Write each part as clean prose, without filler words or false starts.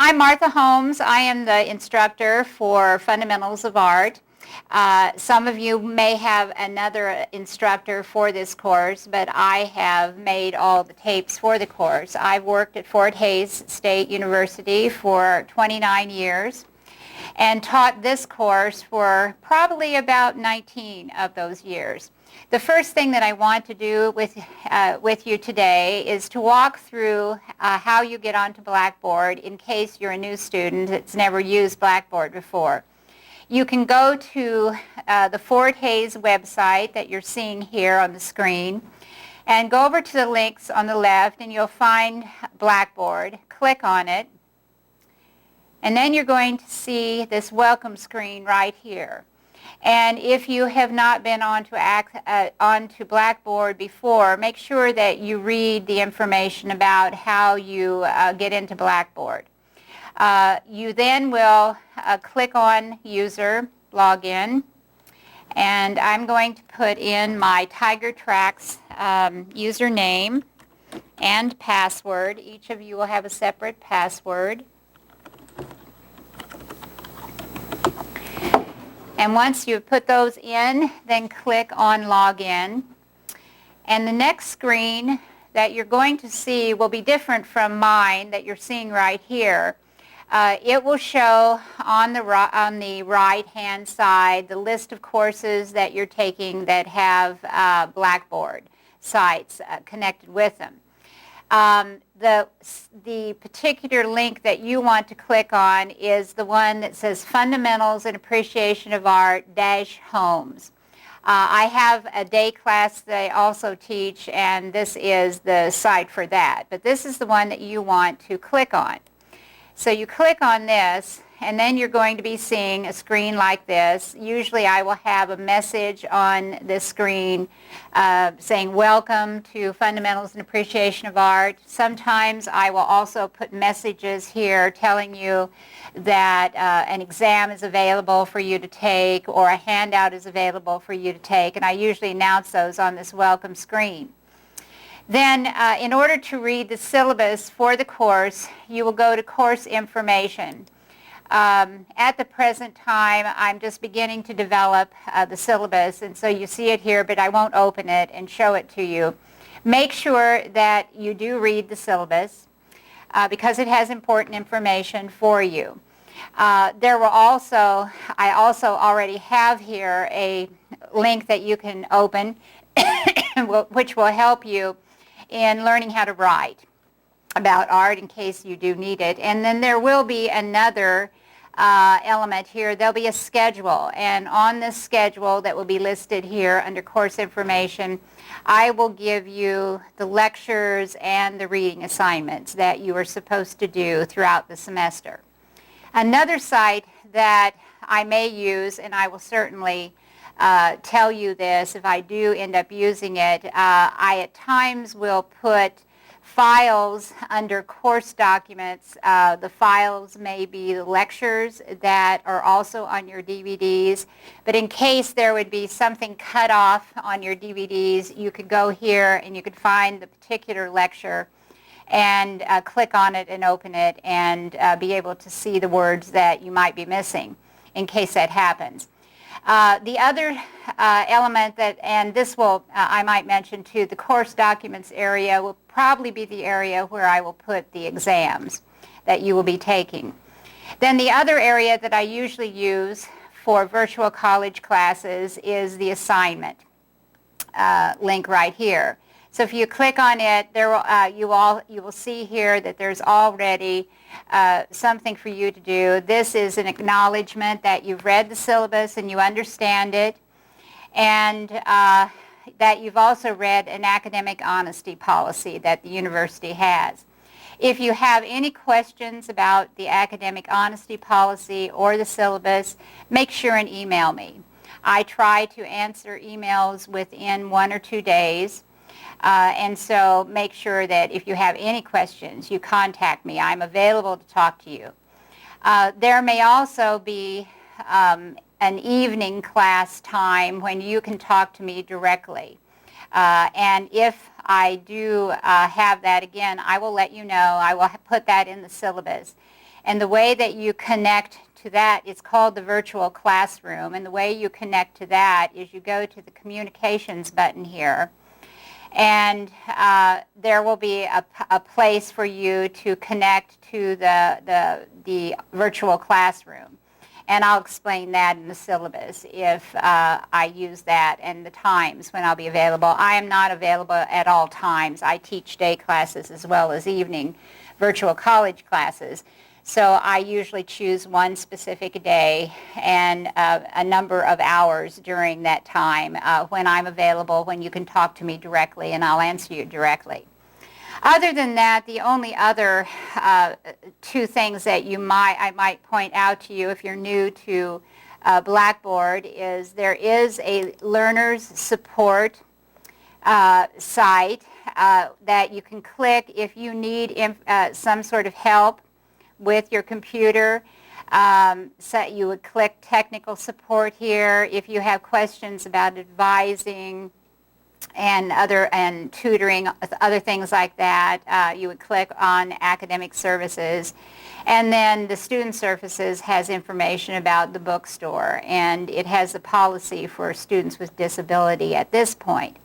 I'm Martha Holmes. I am the instructor for Fundamentals of Art. Some of you may have another instructor for this course, but I have made all the tapes for the course. I've worked at Fort Hays State University for 29 years and taught this course for probably about 19 of those years. The first thing that I want to do with you today is to walk through how you get onto Blackboard in case you're a new student that's never used Blackboard before. You can go to the Fort Hays website that you're seeing here on the screen and go over to the links on the left and you'll find Blackboard. Click on it and then you're going to see this welcome screen right here. And if you have not been onto Blackboard before, make sure that you read the information about how you get into Blackboard. You then will click on User, Login, and I'm going to put in my Tiger Tracks username and password. Each of you will have a separate password. And once you put those in, then click on Login. And the next screen that you're going to see will be different from mine that you're seeing right here. It will show on the right-hand side the list of courses that you're taking that have Blackboard sites connected with them. The particular link that you want to click on is the one that says Fundamentals and Appreciation of Art Homes. I have a day class that I also teach, and this is the site for that. But this is the one that you want to click on. So you click on this, and then you're going to be seeing a screen like this. Usually I will have a message on this screen saying welcome to Fundamentals and Appreciation of Art. Sometimes I will also put messages here telling you that an exam is available for you to take or a handout is available for you to take, and I usually announce those on this welcome screen. Then, in order to read the syllabus for the course, you will go to Course Information. At the present time, I'm just beginning to develop the syllabus, and so you see it here, but I won't open it and show it to you. Make sure that you do read the syllabus because it has important information for you. I also already have here a link that you can open which will help you in learning how to write about art in case you do need it. And then there will be another element here. There'll be a schedule, and on this schedule that will be listed here under course information, I will give you the lectures and the reading assignments that you are supposed to do throughout the semester. Another site that I may use, and I will certainly tell you this if I do end up using it, I at times will put files under course documents. The files may be the lectures that are also on your DVDs, but in case there would be something cut off on your DVDs, you could go here and you could find the particular lecture and click on it and open it and be able to see the words that you might be missing in case that happens. The other element that, and this will, I might mention too, the course documents area will probably be the area where I will put the exams that you will be taking. Then the other area that I usually use for virtual college classes is the assignment link right here. So if you click on it, you will see here that there's already something for you to do. This is an acknowledgement that you've read the syllabus and you understand it, and that you've also read an academic honesty policy that the university has. If you have any questions about the academic honesty policy or the syllabus, make sure and email me. I try to answer emails within 1 or 2 days. And so make sure that if you have any questions, you contact me. I'm available to talk to you. There may also be an evening class time when you can talk to me directly. And if I do have that again, I will let you know. I will put that in the syllabus. And the way that you connect to that, it's called the virtual classroom, and the way you connect to that is you go to the communications button here, and there will be a place for you to connect to the virtual classroom. And I'll explain that in the syllabus if I use that, and the times when I'll be available. I am not available at all times. I teach day classes as well as evening virtual college classes. So I usually choose one specific day and a number of hours during that time when I'm available, when you can talk to me directly, and I'll answer you directly. Other than that, the only other two things that I might point out to you if you're new to Blackboard is there is a learners support site that you can click if you need some sort of help with your computer. So you would click technical support here. If you have questions about advising and tutoring, other things like that, you would click on academic services. And then the student services has information about the bookstore, and it has a policy for students with disability at this point.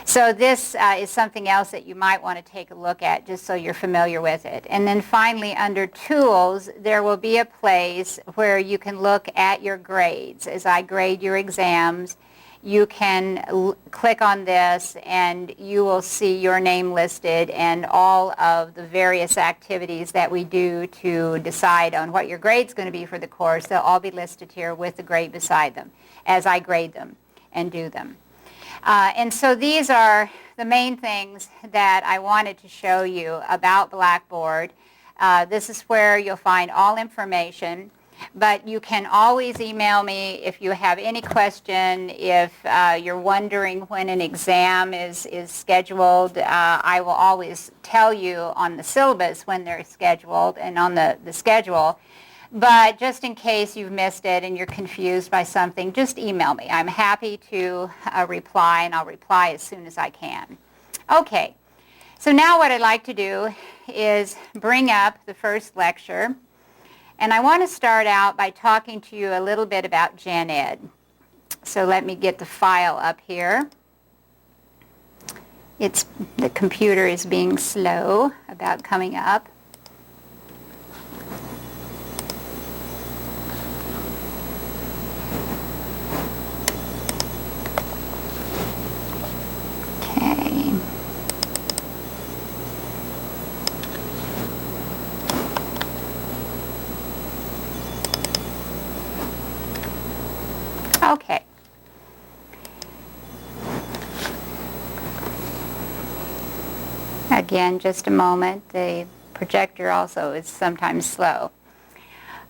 So this is something else that you might want to take a look at just so you're familiar with it. And then finally, under Tools, there will be a place where you can look at your grades. As I grade your exams, you can click on this and you will see your name listed and all of the various activities that we do to decide on what your grade's going to be for the course. They'll all be listed here with the grade beside them as I grade them and do them. And so these are the main things that I wanted to show you about Blackboard. This is where you'll find all information. But you can always email me if you have any question. If you're wondering when an exam is scheduled, I will always tell you on the syllabus when they're scheduled and on the schedule. But just in case you've missed it and you're confused by something, just email me. I'm happy to reply, and I'll reply as soon as I can. Okay, so now what I'd like to do is bring up the first lecture. And I want to start out by talking to you a little bit about Gen Ed. So let me get the file up here. The computer is being slow about coming up. Okay. Okay. Again, just a moment. The projector also is sometimes slow.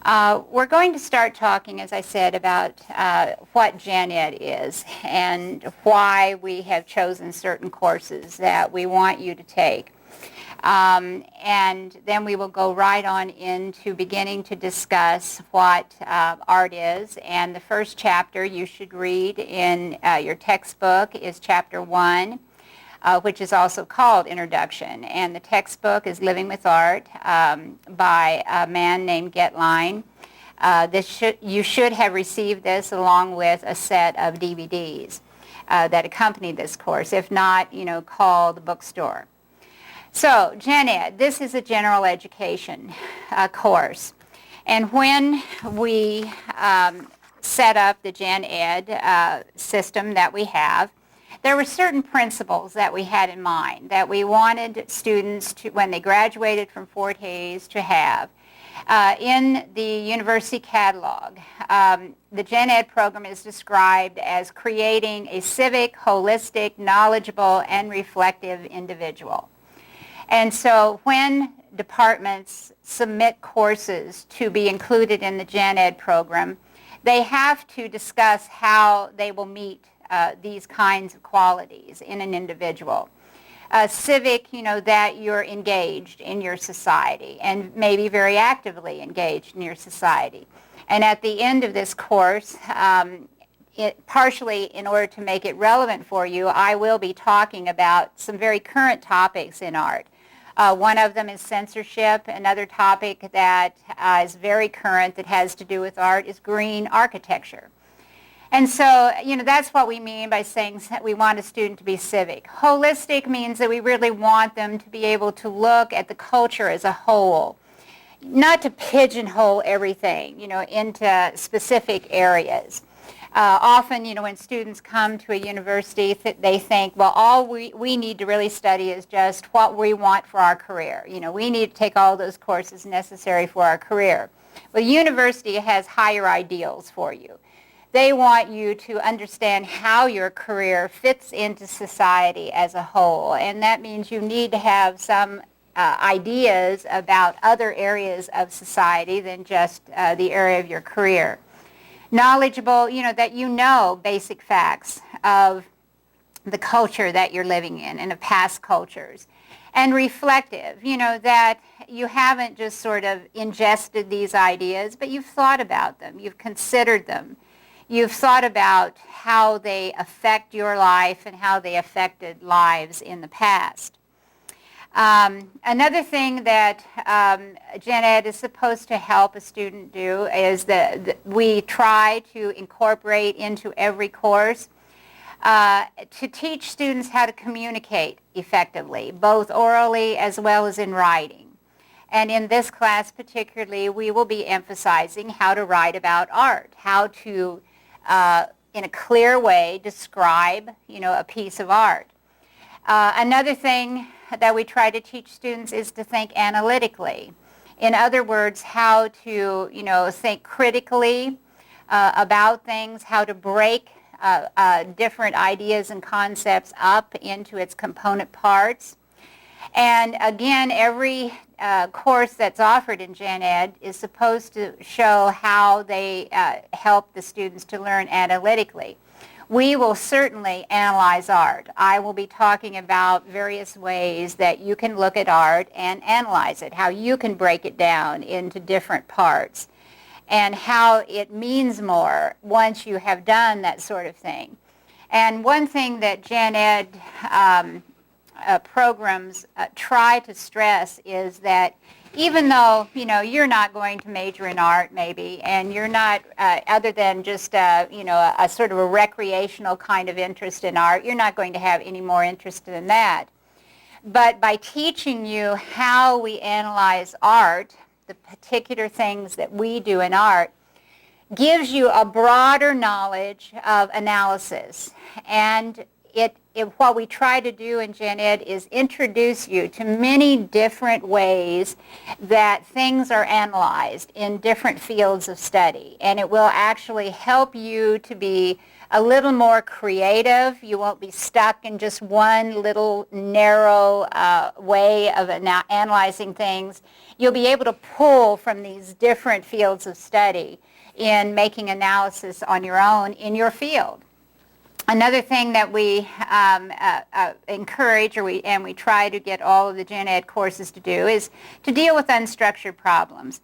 We're going to start talking, as I said, about what Gen Ed is and why we have chosen certain courses that we want you to take. And then we will go right on into beginning to discuss what art is. And the first chapter you should read in your textbook is Chapter 1, which is also called Introduction. And the textbook is Living with Art by a man named Getline. You should have received this along with a set of DVDs that accompany this course. If not, call the bookstore. So, Gen Ed, this is a general education course. And when we set up the Gen Ed system that we have, there were certain principles that we had in mind that we wanted students to, when they graduated from Fort Hays, to have. In the university catalog, the Gen Ed program is described as creating a civic, holistic, knowledgeable, and reflective individual. And so when departments submit courses to be included in the Gen Ed program, they have to discuss how they will meet these kinds of qualities in an individual. Civic, that you're engaged in your society and maybe very actively engaged in your society. And at the end of this course, partially in order to make it relevant for you, I will be talking about some very current topics in art. One of them is censorship. Another topic that is very current that has to do with art is green architecture. And so, that's what we mean by saying we want a student to be civic. Holistic means that we really want them to be able to look at the culture as a whole, not to pigeonhole everything, into specific areas. Often, when students come to a university, they think, well, all we need to really study is just what we want for our career. We need to take all those courses necessary for our career. Well, the university has higher ideals for you. They want you to understand how your career fits into society as a whole, and that means you need to have some ideas about other areas of society than just the area of your career. Knowledgeable, that you know basic facts of the culture that you're living in and of past cultures. And reflective, that you haven't just sort of ingested these ideas, but you've thought about them, you've considered them. You've thought about how they affect your life and how they affected lives in the past. Another thing that Gen Ed is supposed to help a student do is that we try to incorporate into every course to teach students how to communicate effectively, both orally as well as in writing. And in this class particularly, we will be emphasizing how to write about art, how to in a clear way describe, a piece of art. Another thing that we try to teach students is to think analytically. In other words, how to, think critically about things, how to break different ideas and concepts up into its component parts. And again, every course that's offered in Gen Ed is supposed to show how they help the students to learn analytically. We will certainly analyze art. I will be talking about various ways that you can look at art and analyze it, how you can break it down into different parts, and how it means more once you have done that sort of thing. And one thing that Gen Ed programs try to stress is that even though, you're not going to major in art maybe, and you're not, other than just, a sort of a recreational kind of interest in art, you're not going to have any more interest than that. But by teaching you how we analyze art, the particular things that we do in art, gives you a broader knowledge of analysis. And what we try to do in Gen Ed is introduce you to many different ways that things are analyzed in different fields of study. And it will actually help you to be a little more creative. You won't be stuck in just one little narrow way of analyzing things. You'll be able to pull from these different fields of study in making analysis on your own in your field. Another thing that we encourage, and we try to get all of the Gen Ed courses to do, is to deal with unstructured problems.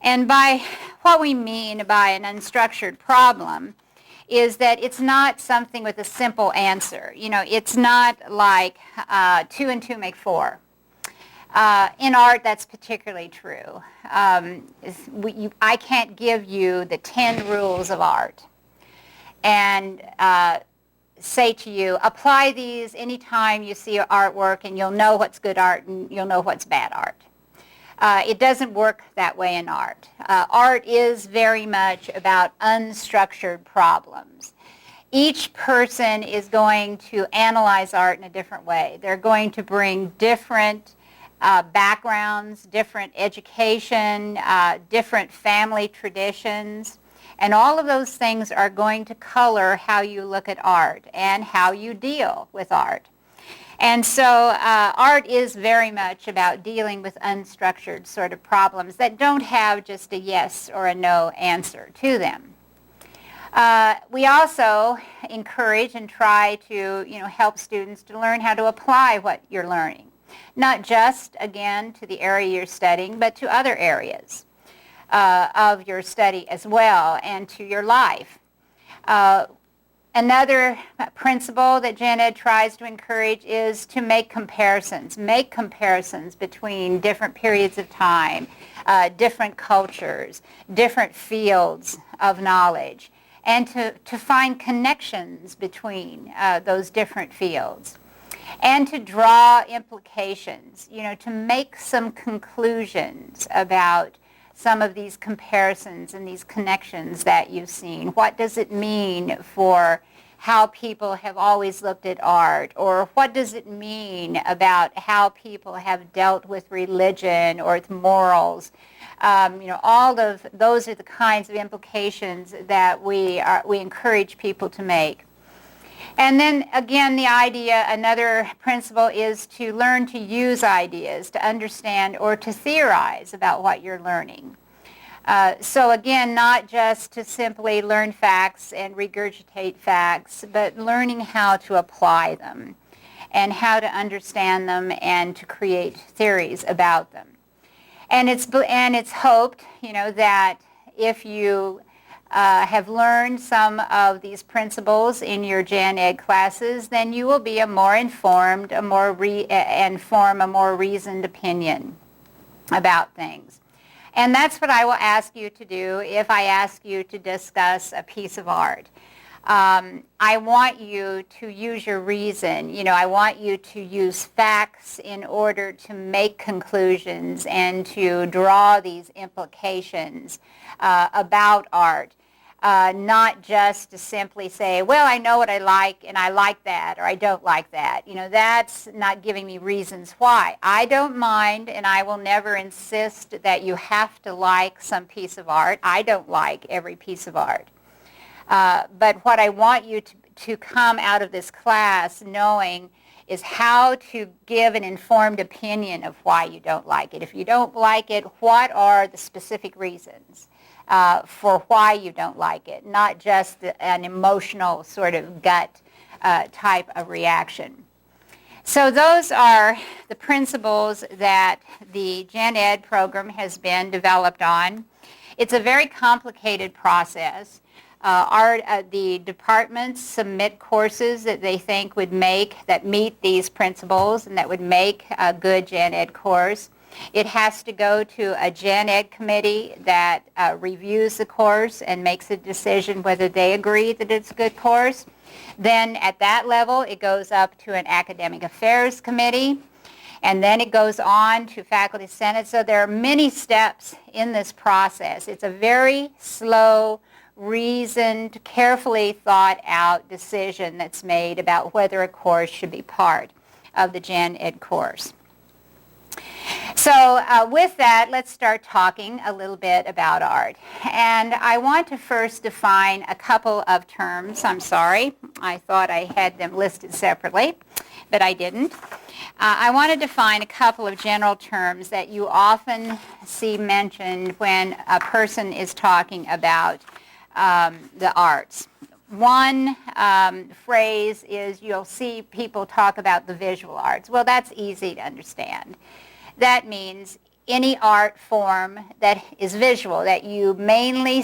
And by what we mean by an unstructured problem is that it's not something with a simple answer. It's not like 2 and 2 make 4. In art, that's particularly true. I can't give you the 10 rules of art and say to you, apply these anytime you see artwork and you'll know what's good art and you'll know what's bad art. It doesn't work that way in art. Art is very much about unstructured problems. Each person is going to analyze art in a different way. They're going to bring different backgrounds, different education, different family traditions. And all of those things are going to color how you look at art and how you deal with art. And so art is very much about dealing with unstructured sort of problems that don't have just a yes or a no answer to them. We also encourage and try to help students to learn how to apply what you're learning. Not just, again, to the area you're studying, but to other areas of your study as well and to your life. Another principle that Gen Ed tries to encourage is to make comparisons. Make comparisons between different periods of time, different cultures, different fields of knowledge, and to find connections between those different fields. And to draw implications, to make some conclusions about some of these comparisons and these connections that you've seen. What does it mean for how people have always looked at art? Or what does it mean about how people have dealt with religion or with morals? All of those are the kinds of implications that we encourage people to make. And then again, the idea, another principle is to learn to use ideas, to understand or to theorize about what you're learning. So again, not just to simply learn facts and regurgitate facts, but learning how to apply them and how to understand them and to create theories about them. And it's hoped, that if you have learned some of these principles in your Gen Ed classes, then you will be a more informed, and form a more reasoned opinion about things. And that's what I will ask you to do if I ask you to discuss a piece of art. I want you to use your reason. I want you to use facts in order to make conclusions and to draw these implications about art. Not just to simply say, well, I know what I like and I like that, or I don't like that. That's not giving me reasons why. I don't mind, and I will never insist that you have to like some piece of art. I don't like every piece of art. But what I want you to come out of this class knowing is how to give an informed opinion of why you don't like it. If you don't like it, what are the specific reasons for why you don't like it, not just an emotional sort of gut type of reaction. So those are the principles that the Gen Ed program has been developed on. It's a very complicated process. The departments submit courses that they think that meet these principles and that would make a good Gen Ed course. It has to go to a Gen Ed committee that reviews the course and makes a decision whether they agree that it's a good course. Then at that level, it goes up to an academic affairs committee, and then it goes on to faculty senate. So there are many steps in this process. It's a very slow, reasoned, carefully thought out decision that's made about whether a course should be part of the Gen Ed course. So with that, let's start talking a little bit about art. And I want to first define a couple of terms. I'm sorry, I thought I had them listed separately, but I didn't. I want to define a couple of general terms that you often see mentioned when a person is talking about the arts. One phrase is you'll see people talk about the visual arts. Well, that's easy to understand. That means any art form that is visual, that you mainly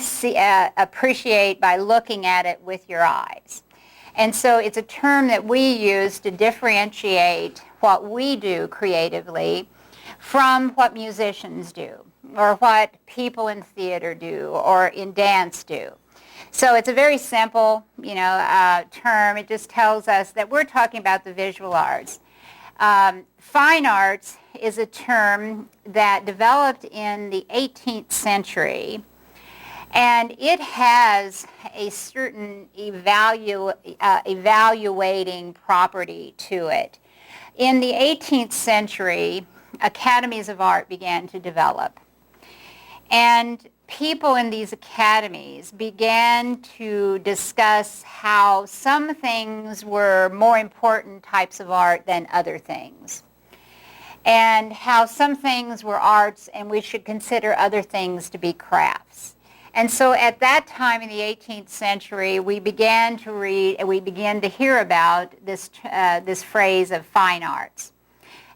appreciate by looking at it with your eyes. And so it's a term that we use to differentiate what we do creatively from what musicians do, or what people in theater do, or in dance do. So it's a very simple, term. It just tells us that we're talking about the visual arts. Fine arts is a term that developed in the 18th century, and it has a certain evaluating property to it. In the 18th century, academies of art began to develop, and people in these academies began to discuss how some things were more important types of art than other things, and how some things were arts and we should consider other things to be crafts. And so at that time in the 18th century, we began to read and we began to hear about this phrase of fine arts.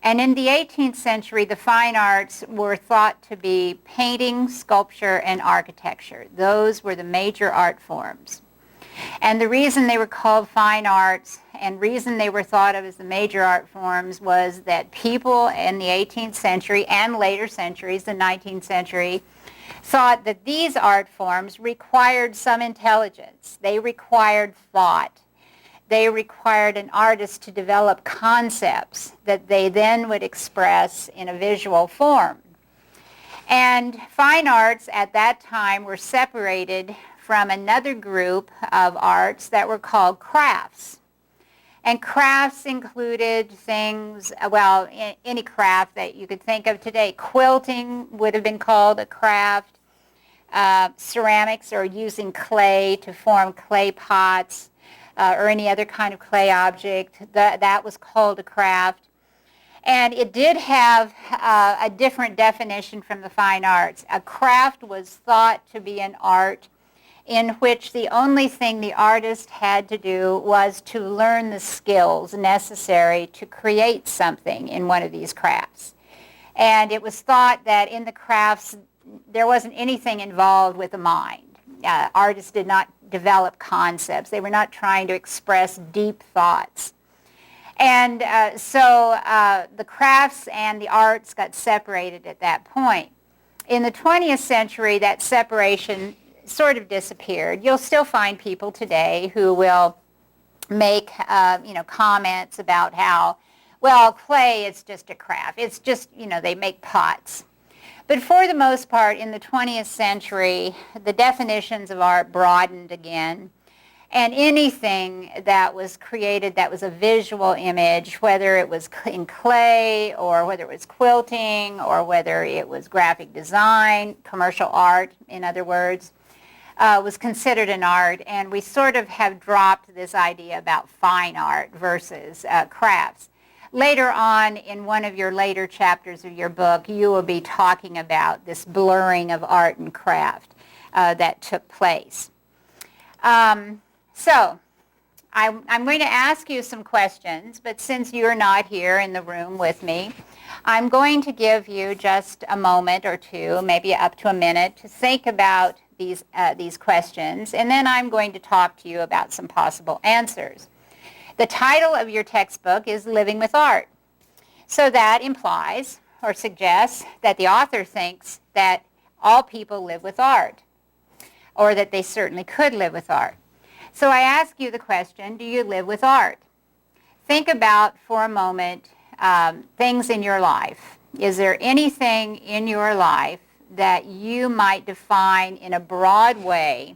And in the 18th century, the fine arts were thought to be painting, sculpture, and architecture. Those were the major art forms. And the reason they were called fine arts and reason they were thought of as the major art forms was that people in the 18th century and later centuries, the 19th century, thought that these art forms required some intelligence. They required thought. They required an artist to develop concepts that they then would express in a visual form. And fine arts at that time were separated from another group of arts that were called crafts. And crafts included things, well, any craft that you could think of today. Quilting would have been called a craft. Ceramics, or using clay to form clay pots or any other kind of clay object, that was called a craft. And it did have a different definition from the fine arts. A craft was thought to be an art in which the only thing the artist had to do was to learn the skills necessary to create something in one of these crafts. And it was thought that in the crafts there wasn't anything involved with the mind. Artists did not develop concepts. They were not trying to express deep thoughts. And so the crafts and the arts got separated at that point. In the 20th century, that separation sort of disappeared. You'll still find people today who will make comments about how, well, clay is just a craft. It's just, they make pots. But for the most part, in the 20th century, the definitions of art broadened again. And anything that was created that was a visual image, whether it was in clay or whether it was quilting or whether it was graphic design, commercial art, in other words, was considered an art. And we sort of have dropped this idea about fine art versus crafts. Later on, in one of your later chapters of your book, you will be talking about this blurring of art and craft that took place. So I'm going to ask you some questions, but since you're not here in the room with me, I'm going to give you just a moment or two, maybe up to a minute, to think about these questions, and then I'm going to talk to you about some possible answers. The title of your textbook is Living with Art. So that implies or suggests that the author thinks that all people live with art, or that they certainly could live with art. So I ask you the question, do you live with art? Think about for a moment things in your life. Is there anything in your life that you might define in a broad way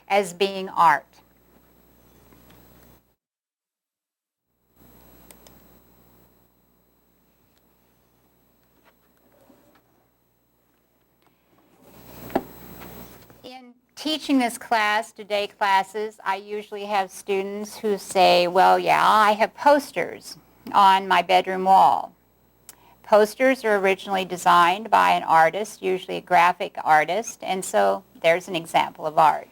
as being art? In teaching this class, today classes, I usually have students who say, well, yeah, I have posters on my bedroom wall. Posters are originally designed by an artist, usually a graphic artist, and so there's an example of art.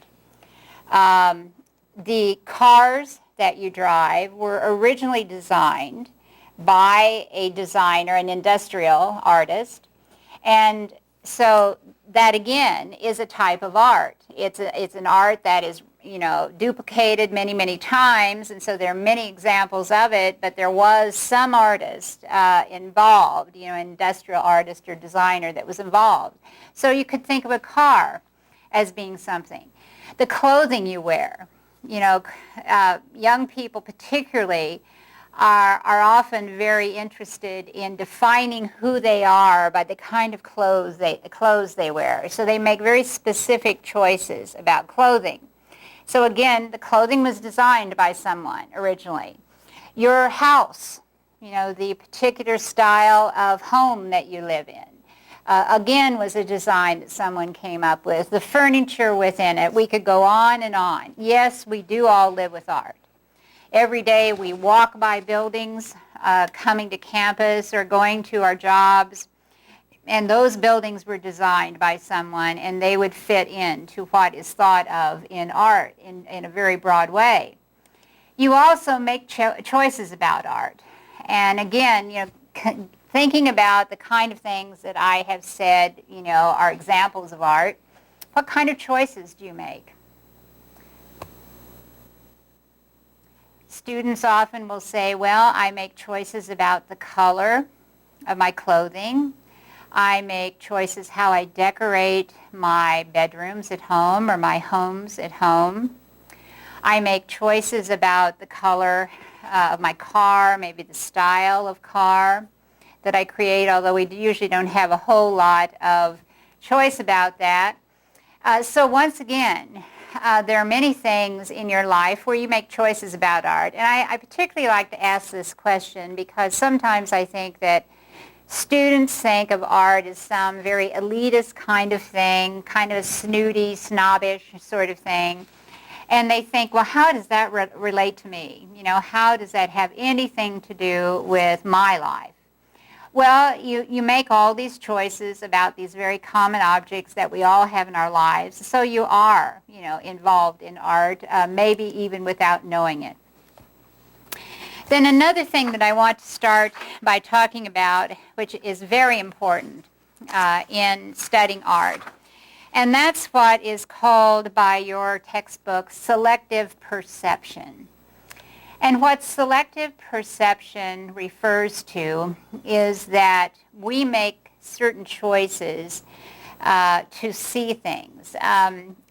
The cars that you drive were originally designed by a designer, an industrial artist, and so that again is a type of art. It's an art that is duplicated many, many times, and so there are many examples of it, but there was some artist involved, industrial artist or designer that was involved. So you could think of a car as being something. The clothing you wear, young people particularly are often very interested in defining who they are by the kind of clothes they wear. So they make very specific choices about clothing. So again, the clothing was designed by someone originally. Your house, the particular style of home that you live in, again was a design that someone came up with. The furniture within it, we could go on and on. Yes, we do all live with art. Every day we walk by buildings, coming to campus or going to our jobs, and those buildings were designed by someone, and they would fit into what is thought of in art in a very broad way. You also make choices about art. And again, thinking about the kind of things that I have said, are examples of art, what kind of choices do you make? students often will say, well, I make choices about the color of my clothing. I make choices how I decorate my bedrooms at home or my homes at home. I make choices about the color of my car, maybe the style of car that I create, although we usually don't have a whole lot of choice about that. So once again, there are many things in your life where you make choices about art. And I particularly like to ask this question because sometimes I think that students think of art as some very elitist kind of thing, kind of a snooty, snobbish sort of thing. And they think, well, how does that relate to me? You know, how does that have anything to do with my life? Well, you make all these choices about these very common objects that we all have in our lives. So you are, you know, involved in art, maybe even without knowing it. Then another thing that I want to start by talking about, which is very important in studying art, and that's what is called by your textbook selective perception. And what selective perception refers to is that we make certain choices to see things.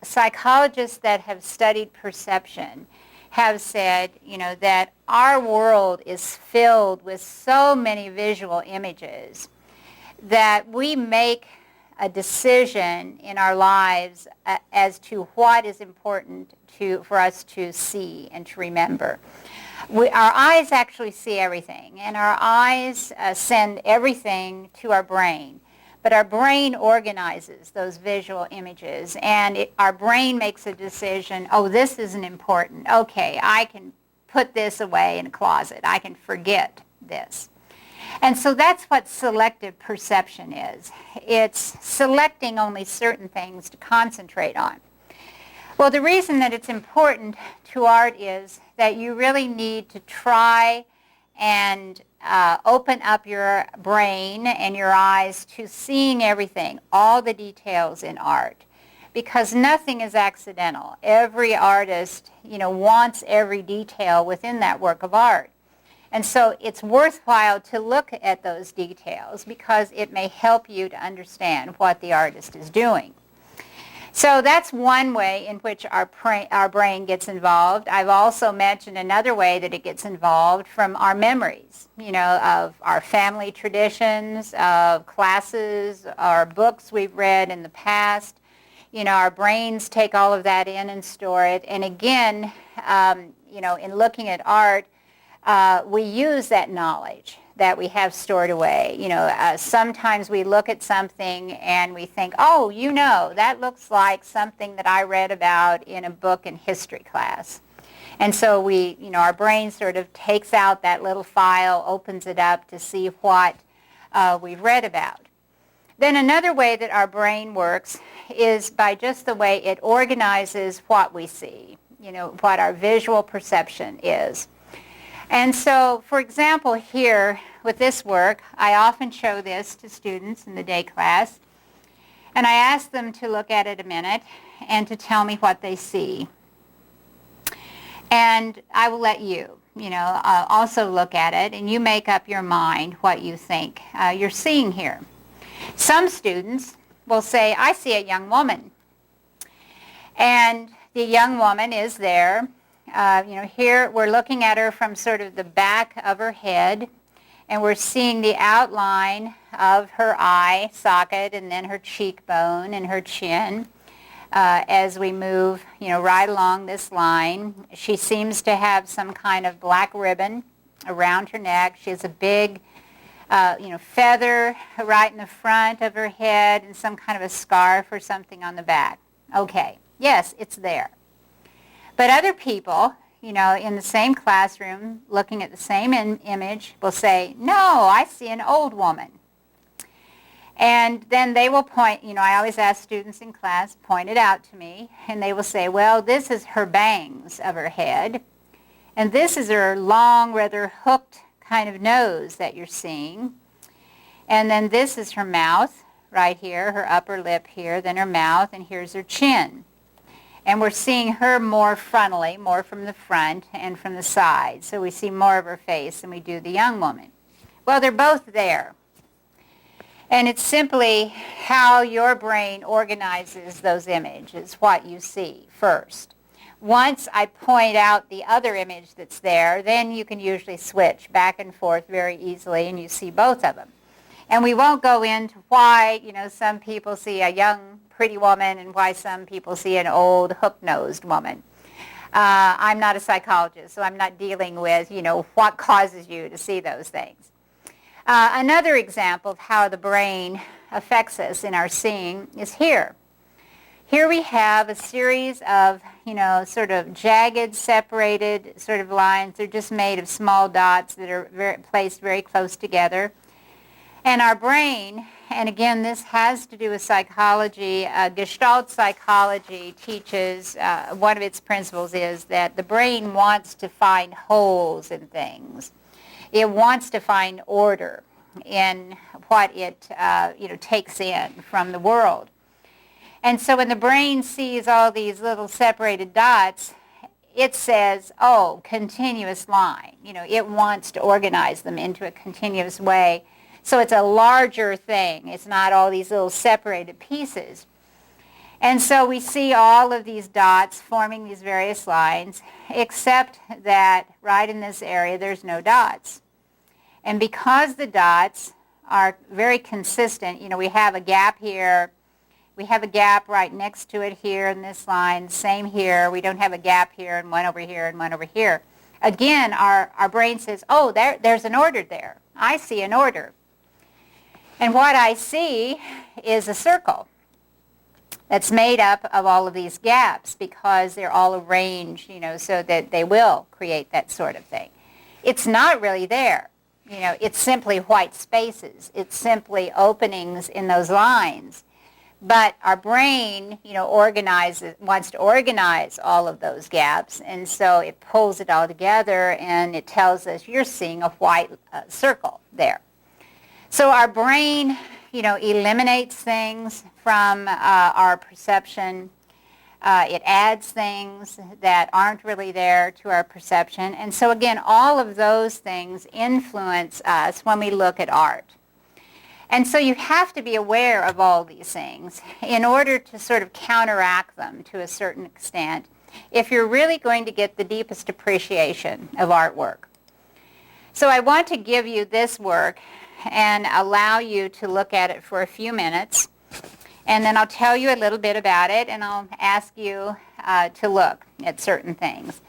Psychologists that have studied perception have said, you know, that our world is filled with so many visual images that we make a decision in our lives as to what is important for us to see and to remember. Our eyes actually see everything, and our eyes send everything to our brain. But our brain organizes those visual images, and our brain makes a decision, oh, this isn't important. Okay, I can put this away in a closet. I can forget this. And so that's what selective perception is. It's selecting only certain things to concentrate on. Well, the reason that it's important to art is that you really need to try and open up your brain and your eyes to seeing everything, all the details in art, because nothing is accidental. Every artist, you know, wants every detail within that work of art. And so it's worthwhile to look at those details because it may help you to understand what the artist is doing. So that's one way in which our brain gets involved. I've also mentioned another way that it gets involved from our memories, you know, of our family traditions, of classes, or books we've read in the past. You know, our brains take all of that in and store it. And again, you know, in looking at art, we use that knowledge that we have stored away. You know, sometimes we look at something and we think, oh, you know, that looks like something that I read about in a book in history class. And so we, you know, our brain sort of takes out that little file, opens it up to see what we've read about. Then another way that our brain works is by just the way it organizes what we see, you know, what our visual perception is. And so, for example, here with this work, I often show this to students in the day class, and I ask them to look at it a minute and to tell me what they see. And I will let you, you know, also look at it, and you make up your mind what you think you're seeing here. Some students will say, I see a young woman. And the young woman is there. You know, here we're looking at her from sort of the back of her head, and we're seeing the outline of her eye socket and then her cheekbone and her chin as we move, you know, right along this line. She seems to have some kind of black ribbon around her neck. She has a big, you know, feather right in the front of her head and some kind of a scarf or something on the back. Okay, yes, it's there. But other people, you know, in the same classroom, looking at the same image, will say, no, I see an old woman. And then they will point, you know, I always ask students in class, point it out to me, and they will say, well, this is her bangs of her head, and this is her long, rather hooked kind of nose that you're seeing. And then this is her mouth right here, her upper lip here, then her mouth, and here's her chin. And we're seeing her more frontally, more from the front and from the side. So we see more of her face than we do the young woman. Well, they're both there. And it's simply how your brain organizes those images, what you see first. Once I point out the other image that's there, then you can usually switch back and forth very easily and you see both of them. And we won't go into why, some people see a young, pretty woman and why some people see an old, hook-nosed woman. I'm not a psychologist, so I'm not dealing with, what causes you to see those things. Another example of how the brain affects us in our seeing is here. Here we have a series of, sort of jagged, separated sort of lines. They're just made of small dots that are placed very close together. And our brain, and again, this has to do with psychology. Gestalt psychology teaches, one of its principles is that the brain wants to find holes in things. It wants to find order in what it takes in from the world. And so when the brain sees all these little separated dots, it says, oh, continuous line. It wants to organize them into a continuous way. So it's a larger thing. It's not all these little separated pieces. And so we see all of these dots forming these various lines, except that right in this area there's no dots. And because the dots are very consistent, we have a gap here, we have a gap right next to it here in this line, same here, we don't have a gap here and one over here and one over here. Again, our brain says, oh, there's an order there. I see an order. And what I see is a circle that's made up of all of these gaps because they're all arranged, so that they will create that sort of thing. It's not really there. It's simply white spaces. It's simply openings in those lines. But our brain, wants to organize all of those gaps, and so it pulls it all together and it tells us you're seeing a white circle there. So our brain, eliminates things from our perception. It adds things that aren't really there to our perception. And so again, all of those things influence us when we look at art. And so you have to be aware of all these things in order to sort of counteract them to a certain extent if you're really going to get the deepest appreciation of artwork. So I want to give you this work and allow you to look at it for a few minutes. And then I'll tell you a little bit about it, and I'll ask you to look at certain things.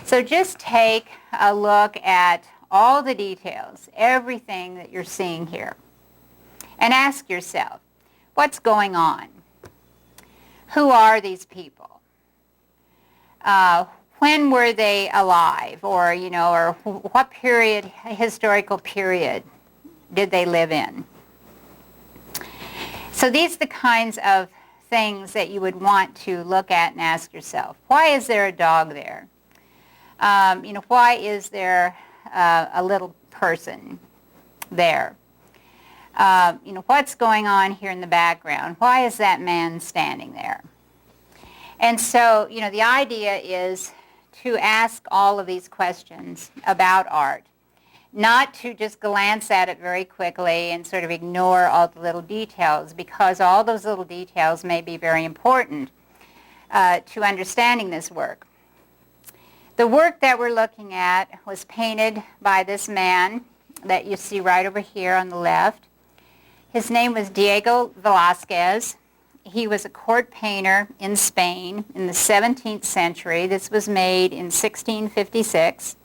So just take a look at all the details, everything that you're seeing here, and ask yourself, what's going on? Who are these people? When were they alive? Or, or what historical period did they live in? So these are the kinds of things that you would want to look at and ask yourself. Why is there a dog there? Why is there a little person there? What's going on here in the background? Why is that man standing there? And so, the idea is to ask all of these questions about art, not to just glance at it very quickly and sort of ignore all the little details, because all those little details may be very important to understanding this work. The work that we're looking at was painted by this man that you see right over here on the left. His name was Diego Velázquez. He was a court painter in Spain in the 17th century. This was made in 1656.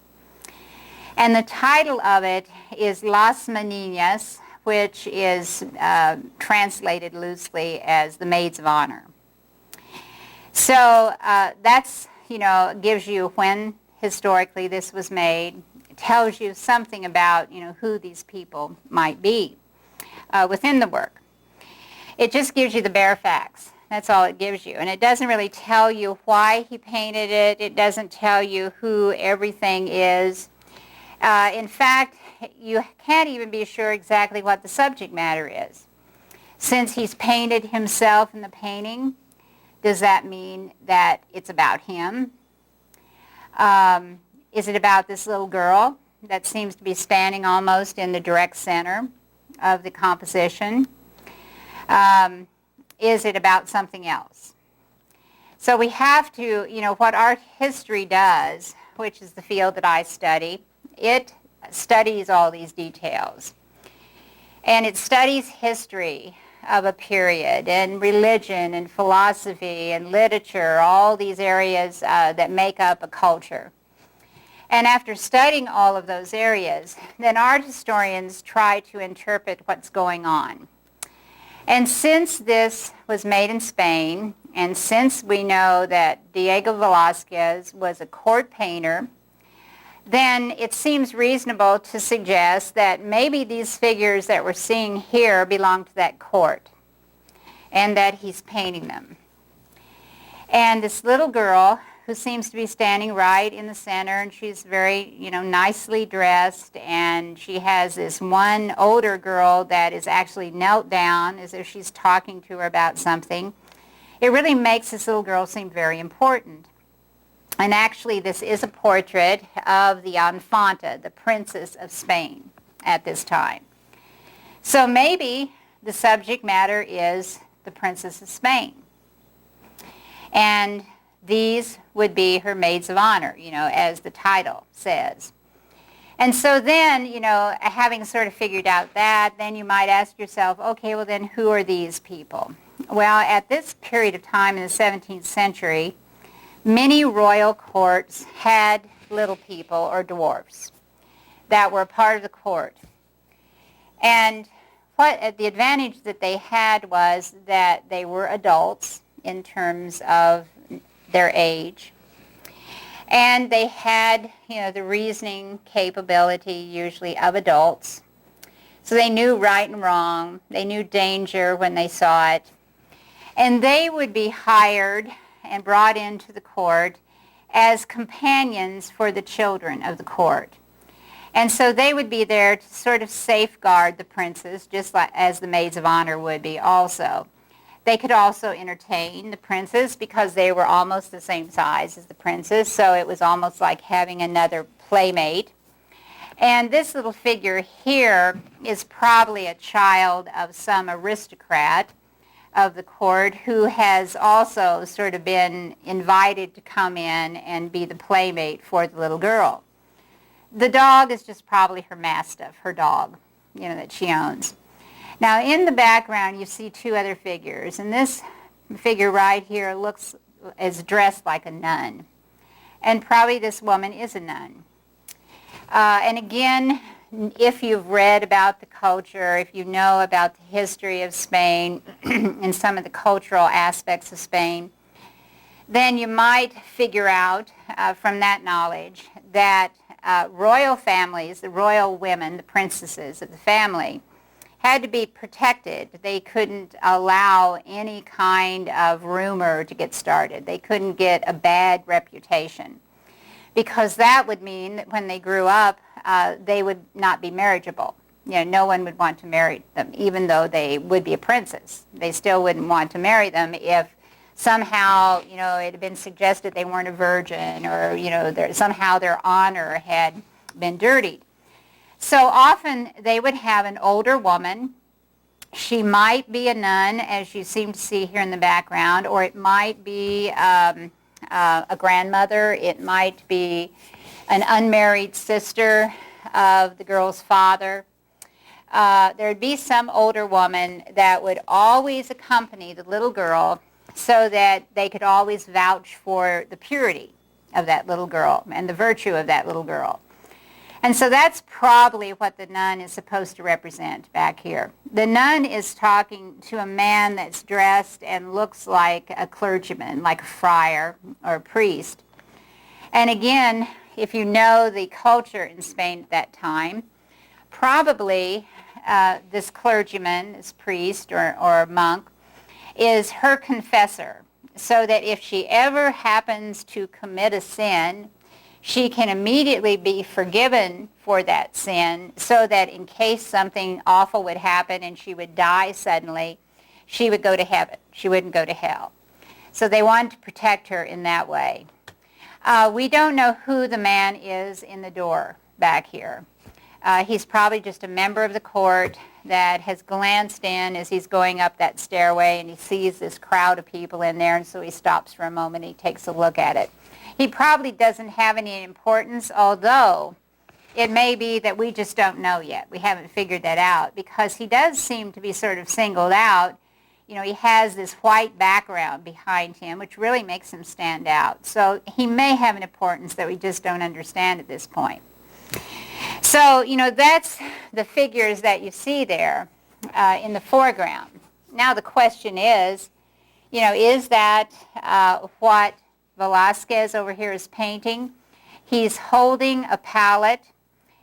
And the title of it is Las Meninas, which is translated loosely as the Maids of Honor. So that's, gives you when historically this was made. It tells you something about, who these people might be within the work. It just gives you the bare facts. That's all it gives you. And it doesn't really tell you why he painted it. It doesn't tell you who everything is. In fact, you can't even be sure exactly what the subject matter is. Since he's painted himself in the painting, Does that mean that it's about him? Is it about this little girl that seems to be standing almost in the direct center of the composition? Is it about something else? So we have to, what art history does, which is the field that I study, it studies all these details. And it studies history of a period, and religion, and philosophy, and literature, all these areas that make up a culture. And after studying all of those areas, then art historians try to interpret what's going on. And since this was made in Spain, and since we know that Diego Velázquez was a court painter, then it seems reasonable to suggest that maybe these figures that we're seeing here belong to that court, and that he's painting them. And this little girl, who seems to be standing right in the center, and she's very, nicely dressed, and she has this one older girl that is actually knelt down as if she's talking to her about something. It really makes this little girl seem very important. And actually, this is a portrait of the Infanta, the Princess of Spain, at this time. So maybe the subject matter is the Princess of Spain. And these would be her maids of honor, as the title says. And so then, having sort of figured out that, then you might ask yourself, okay, well then who are these people? Well, at this period of time in the 17th century, many royal courts had little people or dwarfs that were a part of the court. And the advantage that they had was that they were adults in terms of their age. And they had, the reasoning capability usually of adults. So they knew right and wrong. They knew danger when they saw it. And they would be hired and brought into the court as companions for the children of the court. And so they would be there to sort of safeguard the princess, just like as the maids of honor would be also. They could also entertain the princess because they were almost the same size as the princess, so it was almost like having another playmate. And this little figure here is probably a child of some aristocrat of the court who has also sort of been invited to come in and be the playmate for the little girl. The dog is just probably her mastiff, her dog, that she owns. Now, in the background, you see two other figures, and this figure right here is dressed like a nun, and probably this woman is a nun. And again, if you've read about the culture, if you know about the history of Spain and some of the cultural aspects of Spain, then you might figure out from that knowledge that royal families, the royal women, the princesses of the family, had to be protected. They couldn't allow any kind of rumor to get started. They couldn't get a bad reputation, because that would mean that when they grew up, they would not be marriageable. No one would want to marry them, even though they would be a princess. They still wouldn't want to marry them if somehow, it had been suggested they weren't a virgin, or, somehow their honor had been dirtied. So often they would have an older woman. She might be a nun, as you seem to see here in the background, or it might be a grandmother. It might be an unmarried sister of the girl's father. There would be some older woman that would always accompany the little girl so that they could always vouch for the purity of that little girl and the virtue of that little girl. And so that's probably what the nun is supposed to represent back here. The nun is talking to a man that's dressed and looks like a clergyman, like a friar or a priest. And again, if you know the culture in Spain at that time, probably this clergyman, this priest or monk, is her confessor, so that if she ever happens to commit a sin, she can immediately be forgiven for that sin, so that in case something awful would happen and she would die suddenly, she would go to heaven. She wouldn't go to hell. So they wanted to protect her in that way. We don't know who the man is in the door back here. He's probably just a member of the court that has glanced in as he's going up that stairway, and he sees this crowd of people in there, and so he stops for a moment. He takes a look at it. He probably doesn't have any importance, although it may be that we just don't know yet. We haven't figured that out, because he does seem to be sort of singled out. You know, he has this white background behind him, which really makes him stand out. So he may have an importance that we just don't understand at this point. So, you know, that's the figures that you see there in the foreground. Now the question is, you know, is that what Velázquez over here is painting? He's holding a palette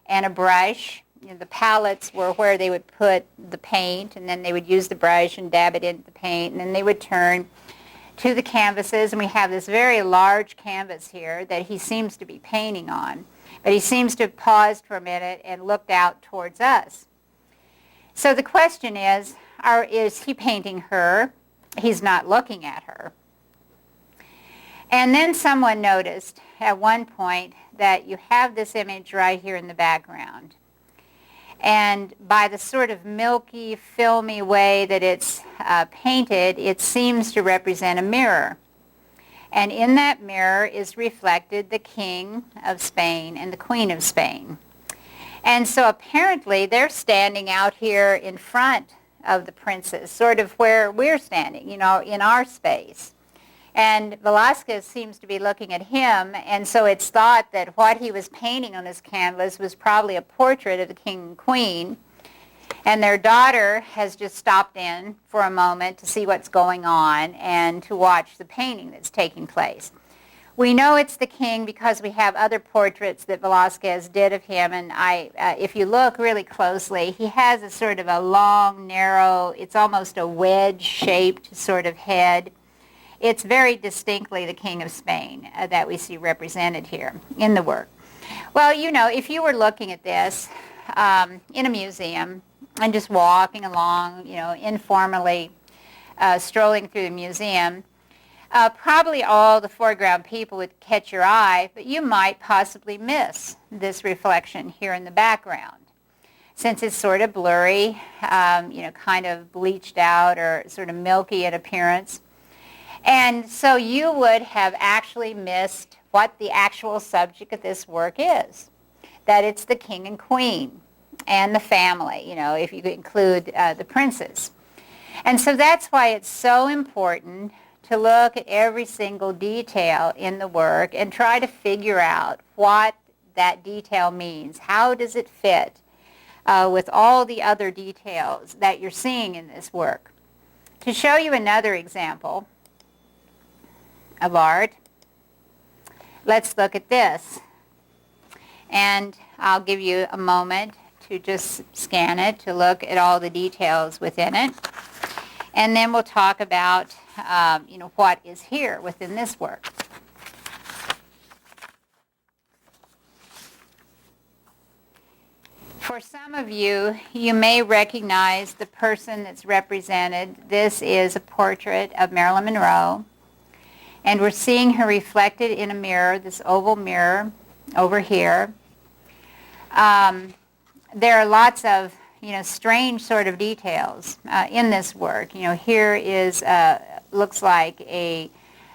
and a brush. You know, the palettes were where they would put the paint, and then they would use the brush and dab it into the paint, and then they would turn to the canvases, and we have this very large canvas here that he seems to be painting on. But he seems to have paused for a minute and looked out towards us. So the question is he painting her? He's not looking at her. And then someone noticed at one point that you have this image right here in the background. And by the sort of milky, filmy way that it's painted, it seems to represent a mirror. And in that mirror is reflected the King of Spain and the Queen of Spain. And so apparently they're standing out here in front of the princess, sort of where we're standing, you know, in our space. And Velázquez seems to be looking at him, and so it's thought that what he was painting on his canvas was probably a portrait of the King and Queen. And their daughter has just stopped in for a moment to see what's going on and to watch the painting that's taking place. We know it's the king because we have other portraits that Velázquez did of him, and if you look really closely, he has a sort of a long, narrow, it's almost a wedge-shaped sort of head. It's very distinctly the King of Spain that we see represented here in the work. Well, you know, if you were looking at this in a museum, and just walking along, you know, informally strolling through the museum, probably all the foreground people would catch your eye, but you might possibly miss this reflection here in the background. Since it's sort of blurry, you know, kind of bleached out or sort of milky in appearance. And so you would have actually missed what the actual subject of this work is, that it's the king and queen and the family, you know, if you include the princes. And so that's why it's so important to look at every single detail in the work and try to figure out what that detail means. How does it fit with all the other details that you're seeing in this work? To show you another example of art, let's look at this. And I'll give you a moment to just scan it, to look at all the details within it. And then we'll talk about, you know, what is here within this work. For some of you, you may recognize the person that's represented. This is a portrait of Marilyn Monroe. And we're seeing her reflected in a mirror, this oval mirror over here. There are lots of, you know, strange sort of details in this work. You know, here is, looks like a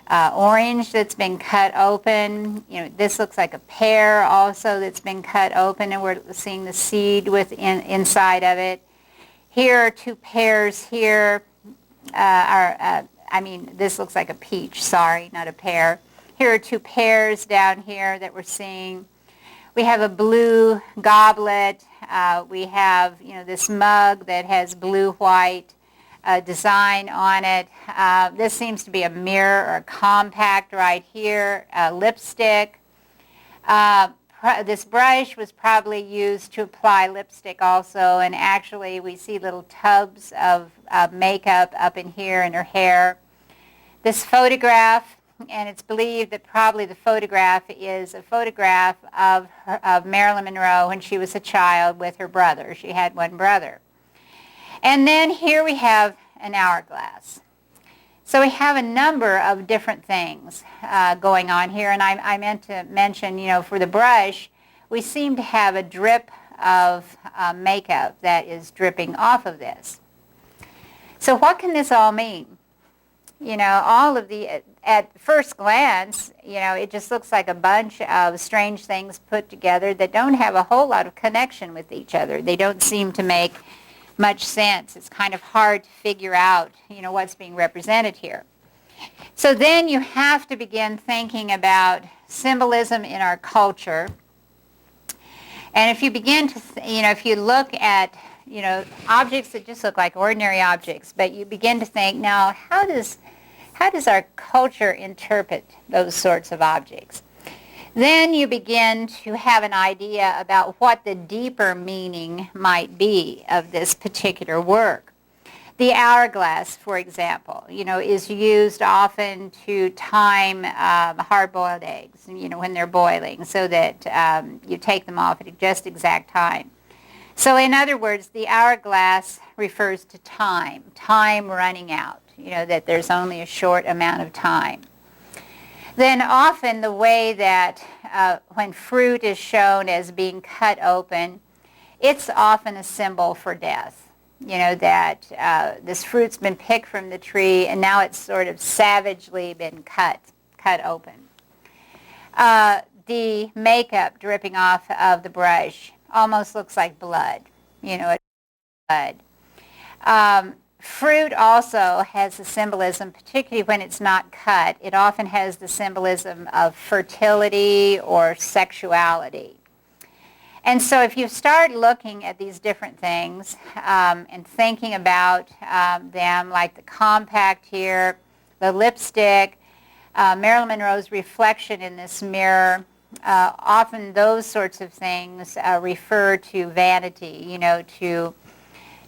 orange that's been cut open. You know, this looks like a pear also that's been cut open, and we're seeing the seed inside of it. Here are two pears here. This looks like a peach, sorry, not a pear. Here are two pears down here that we're seeing. We have a blue goblet. We have, you know, this mug that has blue-white design on it. This seems to be a mirror or a compact right here, lipstick. This brush was probably used to apply lipstick also, and actually we see little tubs of makeup up in here in her hair. This photograph, and it's believed that probably the photograph is a photograph of Marilyn Monroe when she was a child with her brother. She had one brother. And then here we have an hourglass. So we have a number of different things going on here, and I meant to mention, for the brush, we seem to have a drip of makeup that is dripping off of this. So what can this all mean? All of at first glance, it just looks like a bunch of strange things put together that don't have a whole lot of connection with each other. They don't seem to make much sense. It's kind of hard to figure out, what's being represented here. So then you have to begin thinking about symbolism in our culture. And if you begin to, if you look at, objects that just look like ordinary objects, but you begin to think, now, how does our culture interpret those sorts of objects? Then you begin to have an idea about what the deeper meaning might be of this particular work. The hourglass, for example, is used often to time hard-boiled eggs, when they're boiling, so that you take them off at just exact time. So in other words, the hourglass refers to time running out, that there's only a short amount of time. Then often the way that when fruit is shown as being cut open, it's often a symbol for death. That this fruit's been picked from the tree and now it's sort of savagely been cut open. The makeup dripping off of the brush almost looks like blood, blood. Fruit also has a symbolism, particularly when it's not cut. It often has the symbolism of fertility or sexuality. And so if you start looking at these different things and thinking about them, like the compact here, the lipstick, Marilyn Monroe's reflection in this mirror, often those sorts of things refer to vanity,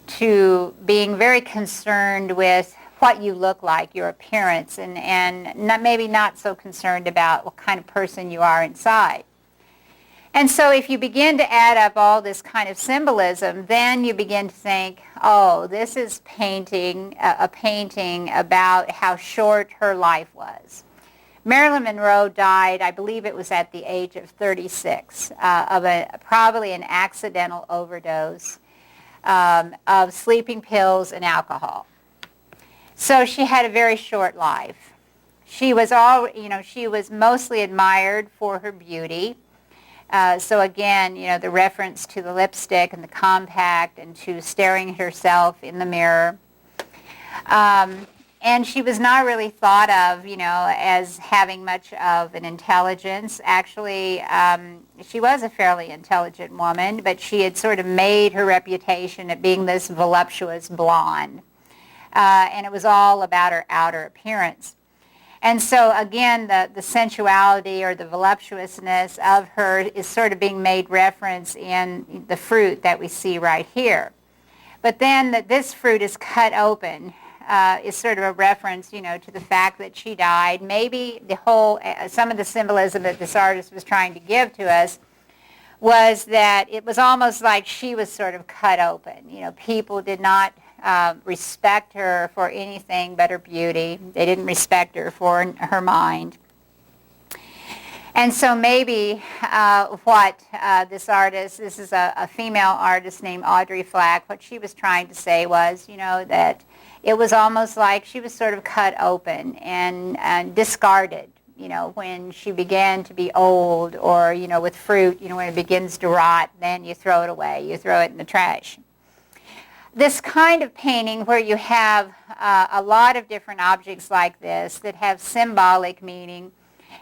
to being very concerned with what you look like, your appearance, and maybe not so concerned about what kind of person you are inside. And so if you begin to add up all this kind of symbolism, then you begin to think, oh, this is a painting about how short her life was. Marilyn Monroe died, I believe it was at the age of 36, of probably an accidental overdose of sleeping pills and alcohol. So she had a very short life. She was mostly admired for her beauty. So again, the reference to the lipstick and the compact and to staring at herself in the mirror. And she was not really thought of, as having much of an intelligence. Actually, she was a fairly intelligent woman, but she had sort of made her reputation at being this voluptuous blonde. And it was all about her outer appearance. And so, again, the sensuality or the voluptuousness of her is sort of being made reference in the fruit that we see right here. But then that this fruit is cut open is sort of a reference, to the fact that she died. Maybe some of the symbolism that this artist was trying to give to us was that it was almost like she was sort of cut open. People did not respect her for anything but her beauty. They didn't respect her for her mind. And so maybe what this is a female artist named Audrey Flack, what she was trying to say was, that it was almost like she was sort of cut open and discarded, when she began to be old, or, with fruit, when it begins to rot, then you throw it away, you throw it in the trash. This kind of painting where you have a lot of different objects like this that have symbolic meaning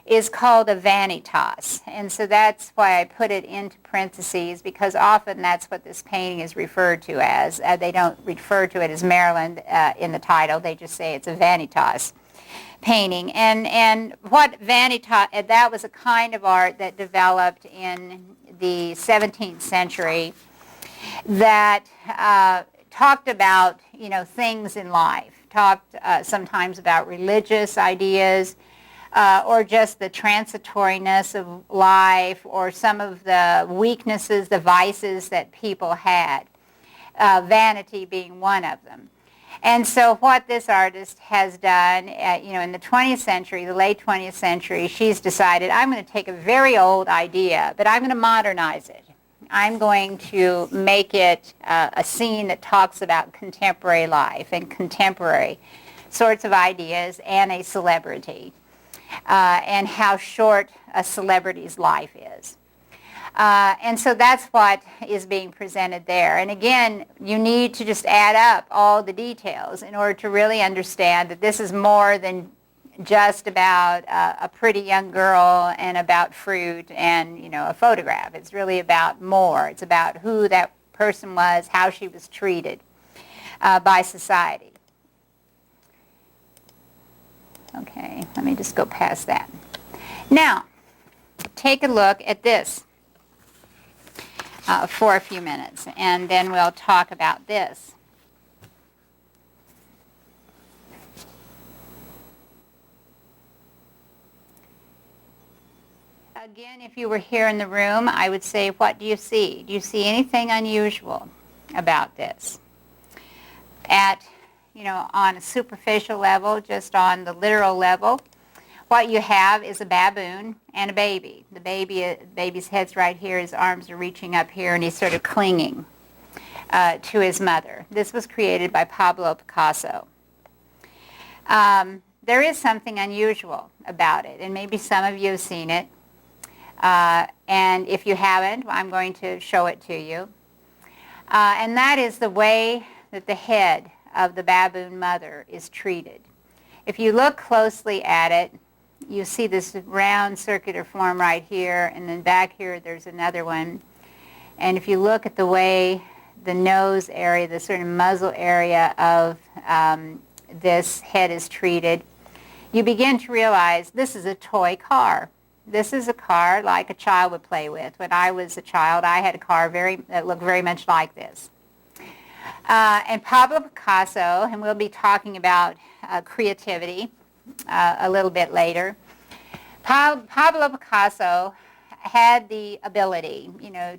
is called a vanitas. And so that's why I put it into parentheses, because often that's what this painting is referred to as. They don't refer to it as Marilyn in the title. They just say it's a vanitas painting. And what vanitas, that was a kind of art that developed in the 17th century that talked about, things in life, talked sometimes about religious ideas, or just the transitoriness of life, or some of the weaknesses, the vices that people had, vanity being one of them. And so what this artist has done, in the 20th century, the late 20th century, she's decided, I'm going to take a very old idea, but I'm going to modernize it. I'm going to make it a scene that talks about contemporary life and contemporary sorts of ideas and a celebrity and how short a celebrity's life is. And so that's what is being presented there. And again, you need to just add up all the details in order to really understand that this is more than just about a pretty young girl and about fruit and, a photograph. It's really about more. It's about who that person was, how she was treated by society. Okay, let me just go past that. Now, take a look at this for a few minutes, and then we'll talk about this. Again, if you were here in the room, I would say, what do you see? Do you see anything unusual about this? On a superficial level, just on the literal level, what you have is a baboon and a baby. The baby's head's right here, his arms are reaching up here, and he's sort of clinging to his mother. This was created by Pablo Picasso. There is something unusual about it, and maybe some of you have seen it. And if you haven't, I'm going to show it to you. And that is the way that the head of the baboon mother is treated. If you look closely at it, you see this round circular form right here, and then back here there's another one. And if you look at the way the nose area, the sort of muzzle area of this head is treated, you begin to realize this is a toy car. This is a car like a child would play with. When I was a child, I had a car that looked very much like this. And Pablo Picasso, and we'll be talking about creativity a little bit later. Pablo Picasso had the ability,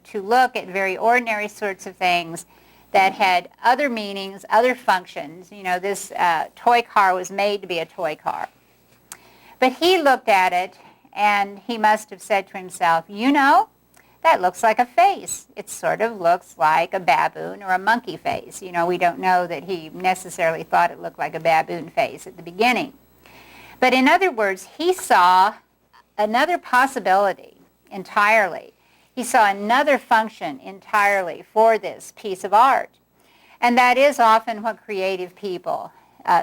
to look at very ordinary sorts of things that had other meanings, other functions. This toy car was made to be a toy car. But he looked at it, and he must have said to himself, that looks like a face. It sort of looks like a baboon or a monkey face. We don't know that he necessarily thought it looked like a baboon face at the beginning. But in other words, he saw another possibility entirely. He saw another function entirely for this piece of art. And that is often what creative people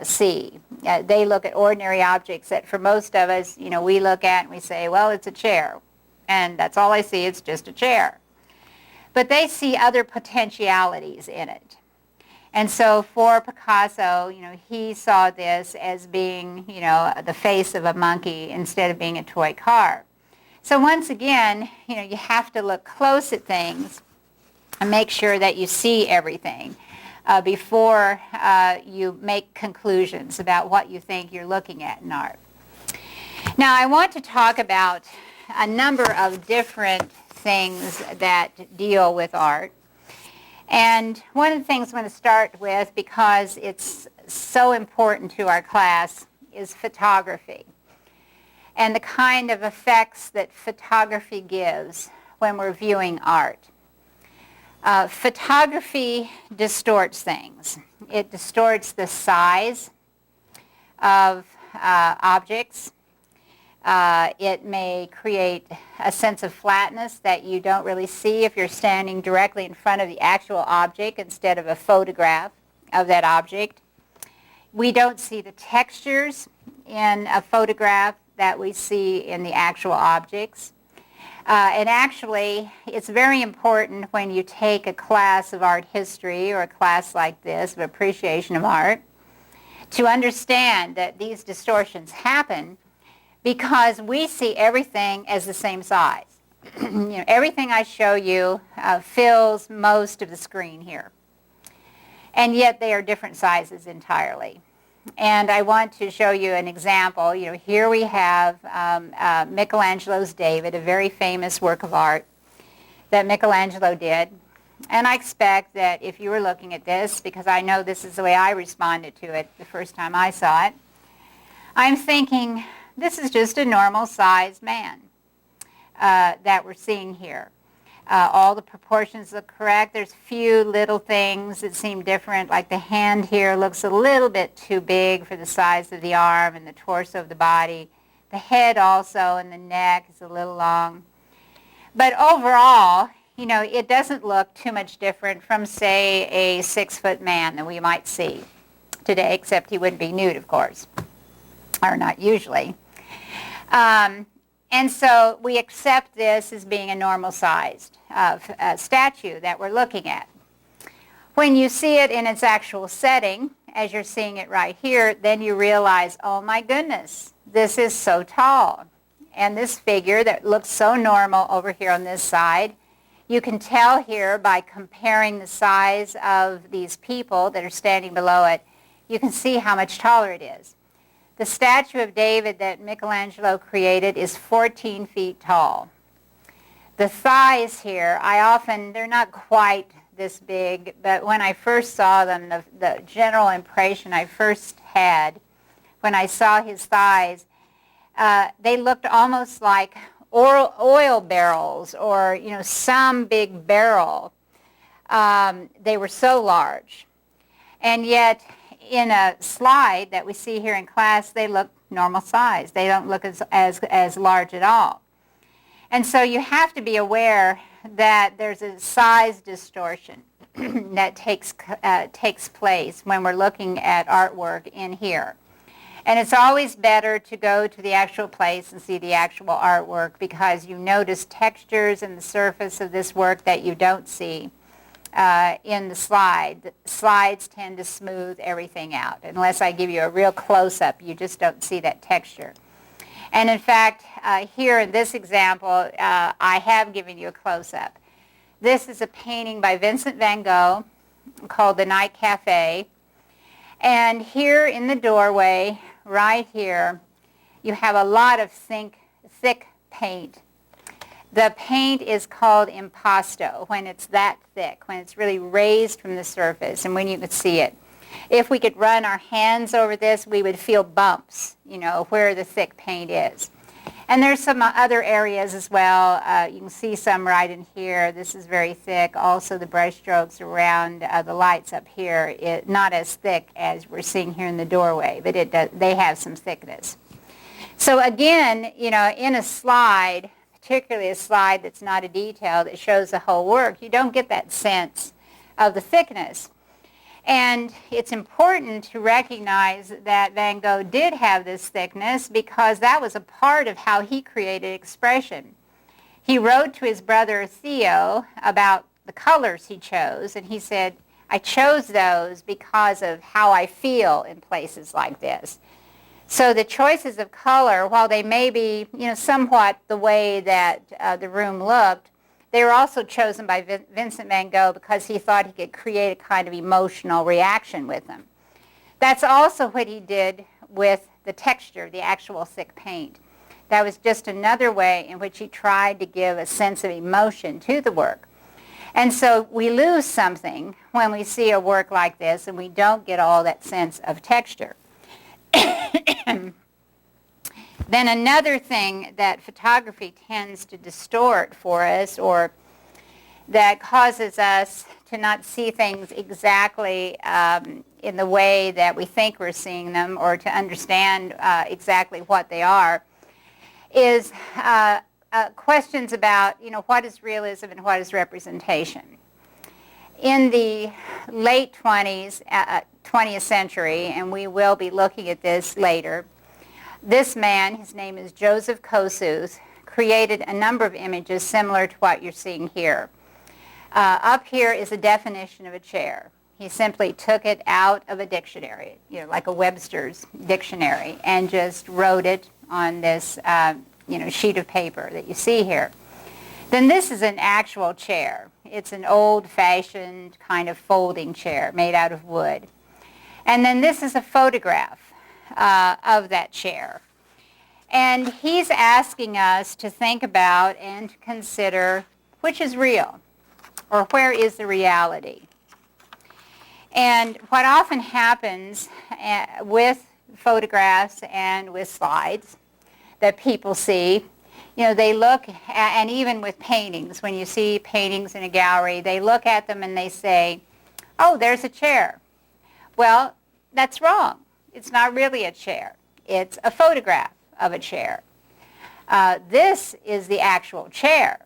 see. They look at ordinary objects that for most of us, we look at and we say, well, it's a chair. And that's all I see, it's just a chair. But they see other potentialities in it. And so for Picasso, he saw this as being, the face of a monkey instead of being a toy car. So once again, you have to look close at things and make sure that you see everything before you make conclusions about what you think you're looking at in art. Now, I want to talk about a number of different things that deal with art. And one of the things I'm going to start with, because it's so important to our class, is photography and the kind of effects that photography gives when we're viewing art. Photography distorts things. It distorts the size of objects. It may create a sense of flatness that you don't really see if you're standing directly in front of the actual object instead of a photograph of that object. We don't see the textures in a photograph that we see in the actual objects. And actually, it's very important when you take a class of art history or a class like this of appreciation of art to understand that these distortions happen because we see everything as the same size. Everything I show you fills most of the screen here. And yet they are different sizes entirely. And I want to show you an example. Here we have Michelangelo's David, a very famous work of art that Michelangelo did. And I expect that if you were looking at this, because I know this is the way I responded to it the first time I saw it, I'm thinking this is just a normal-sized man that we're seeing here. All the proportions look correct. There's few little things that seem different, like the hand here looks a little bit too big for the size of the arm and the torso of the body. The head also and the neck is a little long. But overall, you know, it doesn't look too much different from, say, a 6-foot man that we might see today, except he wouldn't be nude, of course, or not usually. And so we accept this as being a normal-sized statue that we're looking at. When you see it in its actual setting, as you're seeing it right here, then you realize, oh my goodness, this is so tall. And this figure that looks so normal over here on this side, you can tell here by comparing the size of these people that are standing below it, you can see how much taller it is. The statue of David that Michelangelo created is 14 feet tall. The thighs here, they're not quite this big, but when I first saw them, the general impression I first had when I saw his thighs, they looked almost like oil barrels or, you know, some big barrel. They were so large. And yet, in a slide that we see here in class, they look normal size. They don't look as large at all. And so you have to be aware that there's a size distortion that takes place when we're looking at artwork in here. And it's always better to go to the actual place and see the actual artwork because you notice textures in the surface of this work that you don't see in the slide. The slides tend to smooth everything out. Unless I give you a real close-up, you just don't see that texture. And in fact, here in this example, I have given you a close-up. This is a painting by Vincent van Gogh called The Night Cafe. And here in the doorway, right here, you have a lot of thick paint. The paint is called impasto when it's that thick, when it's really raised from the surface and when you can see it. If we could run our hands over this, we would feel bumps, you know, where the thick paint is. And there's some other areas as well. You can see some right in here. This is very thick. Also, the brush strokes around the lights up here, not as thick as we're seeing here in the doorway, but they have some thickness. So again, you know, in a slide, particularly a slide that's not a detail that shows the whole work, you don't get that sense of the thickness. And it's important to recognize that Van Gogh did have this thickness because that was a part of how he created expression. He wrote to his brother Theo about the colors he chose, and he said, I chose those because of how I feel in places like this. So the choices of color, while they may be, you know, somewhat the way that the room looked, they were also chosen by Vincent van Gogh because he thought he could create a kind of emotional reaction with them. That's also what he did with the texture, the actual thick paint. That was just another way in which he tried to give a sense of emotion to the work. And so we lose something when we see a work like this and we don't get all that sense of texture. Then another thing that photography tends to distort for us, or that causes us to not see things exactly in the way that we think we're seeing them, or to understand exactly what they are, is questions about, you know, what is realism and what is representation. In the late 20th century, and we will be looking at this later, this man, his name is Joseph Kosuth, created a number of images similar to what you're seeing here. Up here is a definition of a chair. He simply took it out of a dictionary, you know, like a Webster's dictionary, and just wrote it on this sheet of paper that you see here. Then this is an actual chair. It's an old-fashioned kind of folding chair made out of wood. And then this is a photograph of that chair. And he's asking us to think about and to consider which is real. or where is the reality? And what often happens with photographs and with slides that people see, they look at, and even with paintings, when you see paintings in a gallery, they look at them and they say, oh, there's a chair. Well, that's wrong. It's not really a chair. It's a photograph of a chair. This is the actual chair.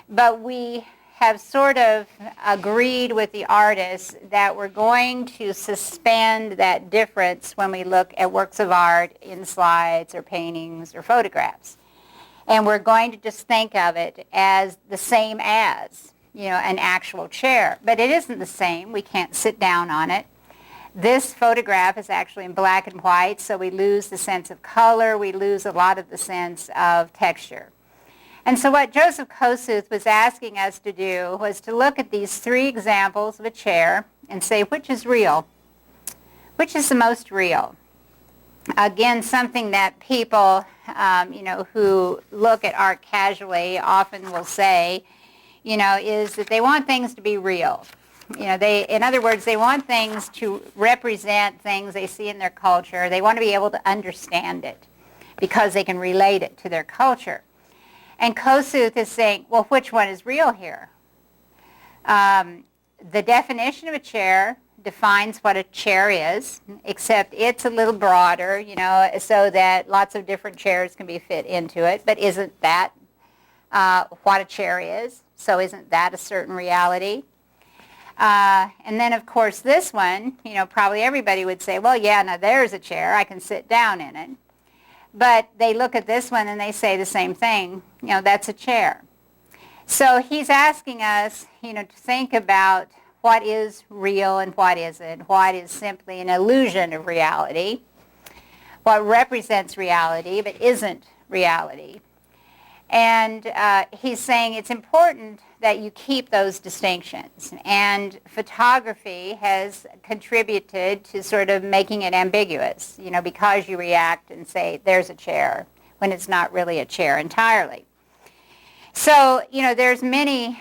But we have sort of agreed with the artist that we're going to suspend that difference when we look at works of art in slides or paintings or photographs. And we're going to just think of it as the same as, an actual chair. But it isn't the same. We can't sit down on it. This photograph is actually in black and white, so we lose the sense of color. We lose a lot of the sense of texture. And so what Joseph Kosuth was asking us to do was to look at these three examples of a chair and say, which is real? Which is the most real? Again, something that people, who look at art casually often will say, is that they want things to be real. In other words, they want things to represent things they see in their culture. They want to be able to understand it because they can relate it to their culture. And Kosuth is saying, well, which one is real here? The definition of a chair defines what a chair is, except it's a little broader, so that lots of different chairs can be fit into it. But isn't that what a chair is? So isn't that a certain reality? And then, of course, this one, probably everybody would say, well, yeah, now there's a chair. I can sit down in it. But they look at this one and they say the same thing. That's a chair. So he's asking us, to think about what is real and what isn't, what is simply an illusion of reality, what represents reality but isn't reality. And he's saying it's important that you keep those distinctions. And photography has contributed to sort of making it ambiguous, because you react and say, there's a chair, when it's not really a chair entirely. So, there's many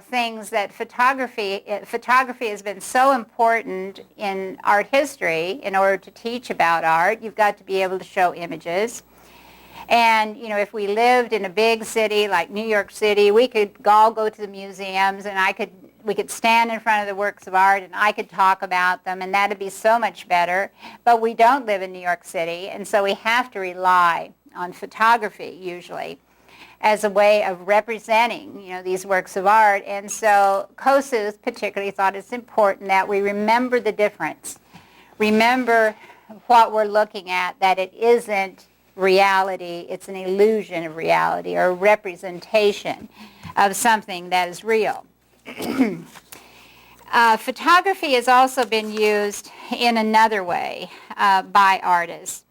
things that photography has been so important in art history. In order to teach about art, you've got to be able to show images. And, if we lived in a big city like New York City, we could all go to the museums and we could stand in front of the works of art and I could talk about them, and that would be so much better. But we don't live in New York City, and so we have to rely on photography usually as a way of representing, these works of art. And so Kosuth particularly thought it's important that we remember the difference. Remember what we're looking at, that it isn't reality, it's an illusion of reality or a representation of something that is real. Photography has also been used in another way by artists.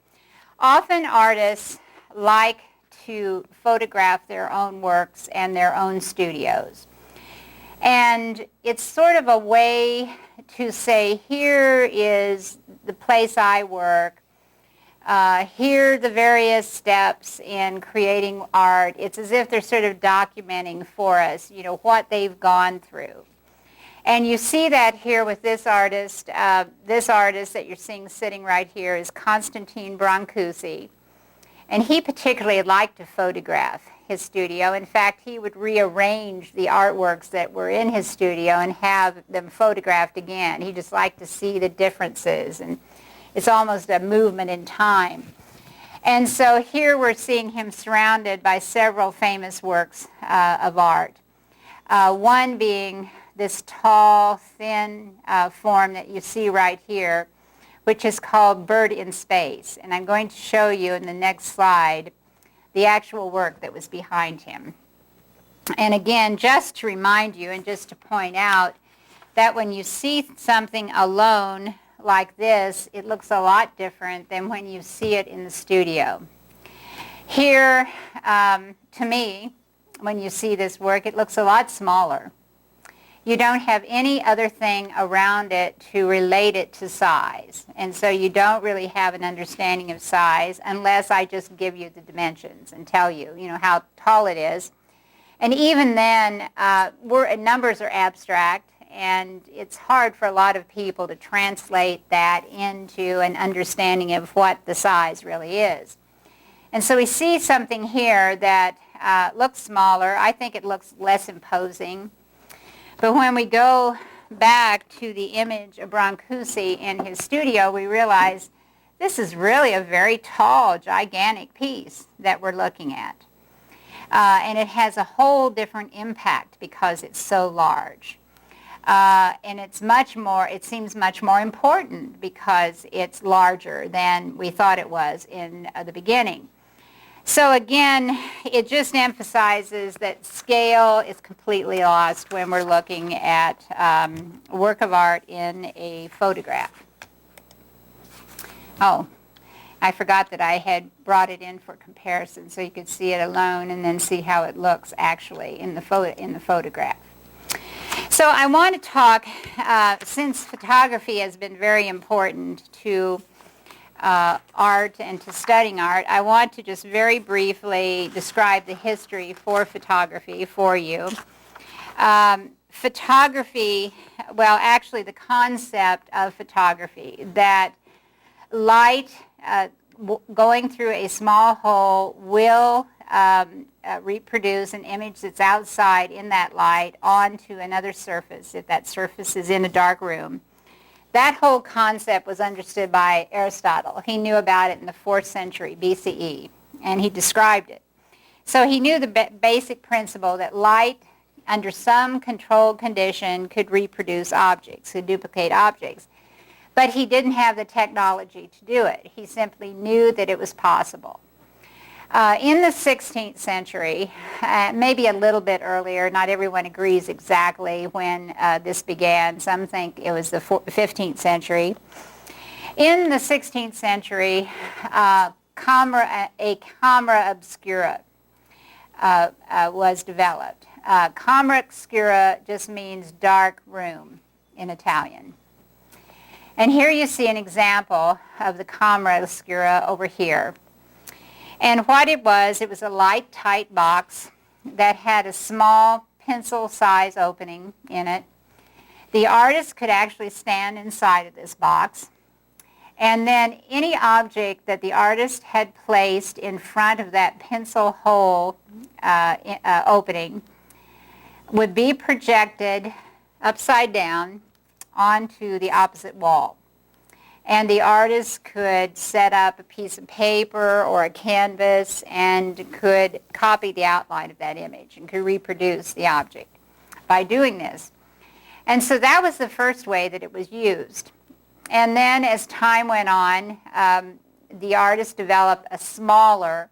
Often artists like to photograph their own works and their own studios. And it's sort of a way to say, here is the place I work. Here are the various steps in creating art. It's as if they're sort of documenting for us, what they've gone through. And you see that here with this artist. This artist that you're seeing sitting right here is Constantine Brancusi. And he particularly liked to photograph his studio. In fact, he would rearrange the artworks that were in his studio and have them photographed again. He just liked to see the differences, and it's almost a movement in time. And so here we're seeing him surrounded by several famous works of art. One being this tall, thin form that you see right here, which is called Bird in Space. And I'm going to show you in the next slide the actual work that was behind him. And again, just to remind you and just to point out that when you see something alone like this, it looks a lot different than when you see it in the studio. Here, to me, when you see this work, it looks a lot smaller. You don't have any other thing around it to relate it to size. And so you don't really have an understanding of size unless I just give you the dimensions and tell you, how tall it is. And even then, numbers are abstract, and it's hard for a lot of people to translate that into an understanding of what the size really is. And so we see something here that looks smaller. I think it looks less imposing. But when we go back to the image of Brancusi in his studio, we realize this is really a very tall, gigantic piece that we're looking at. And it has a whole different impact because it's so large. And it seems much more important because it's larger than we thought it was in the beginning. So again, it just emphasizes that scale is completely lost when we're looking at work of art in a photograph. Oh, I forgot that I had brought it in for comparison so you could see it alone and then see how it looks actually in the photograph. So I want to talk, since photography has been very important to art and to studying art, I want to just very briefly describe the history for photography for you. Photography, well, actually the concept of photography, that light going through a small hole will reproduce an image that's outside in that light onto another surface, if that surface is in a dark room. That whole concept was understood by Aristotle. He knew about it in the 4th century BCE, and he described it. So he knew the basic principle that light, under some controlled condition, could reproduce objects, could duplicate objects. But he didn't have the technology to do it. He simply knew that it was possible. In the 16th century, maybe a little bit earlier, not everyone agrees exactly when this began. Some think it was the 15th century. In the 16th century, a camera obscura was developed. Camera obscura just means dark room in Italian. And here you see an example of the camera obscura over here. And what it was a light, tight box that had a small pencil-size opening in it. The artist could actually stand inside of this box. And then any object that the artist had placed in front of that pencil hole opening would be projected upside down onto the opposite wall. And the artist could set up a piece of paper or a canvas and could copy the outline of that image and could reproduce the object by doing this. And so that was the first way that it was used. And then as time went on, the artist developed a smaller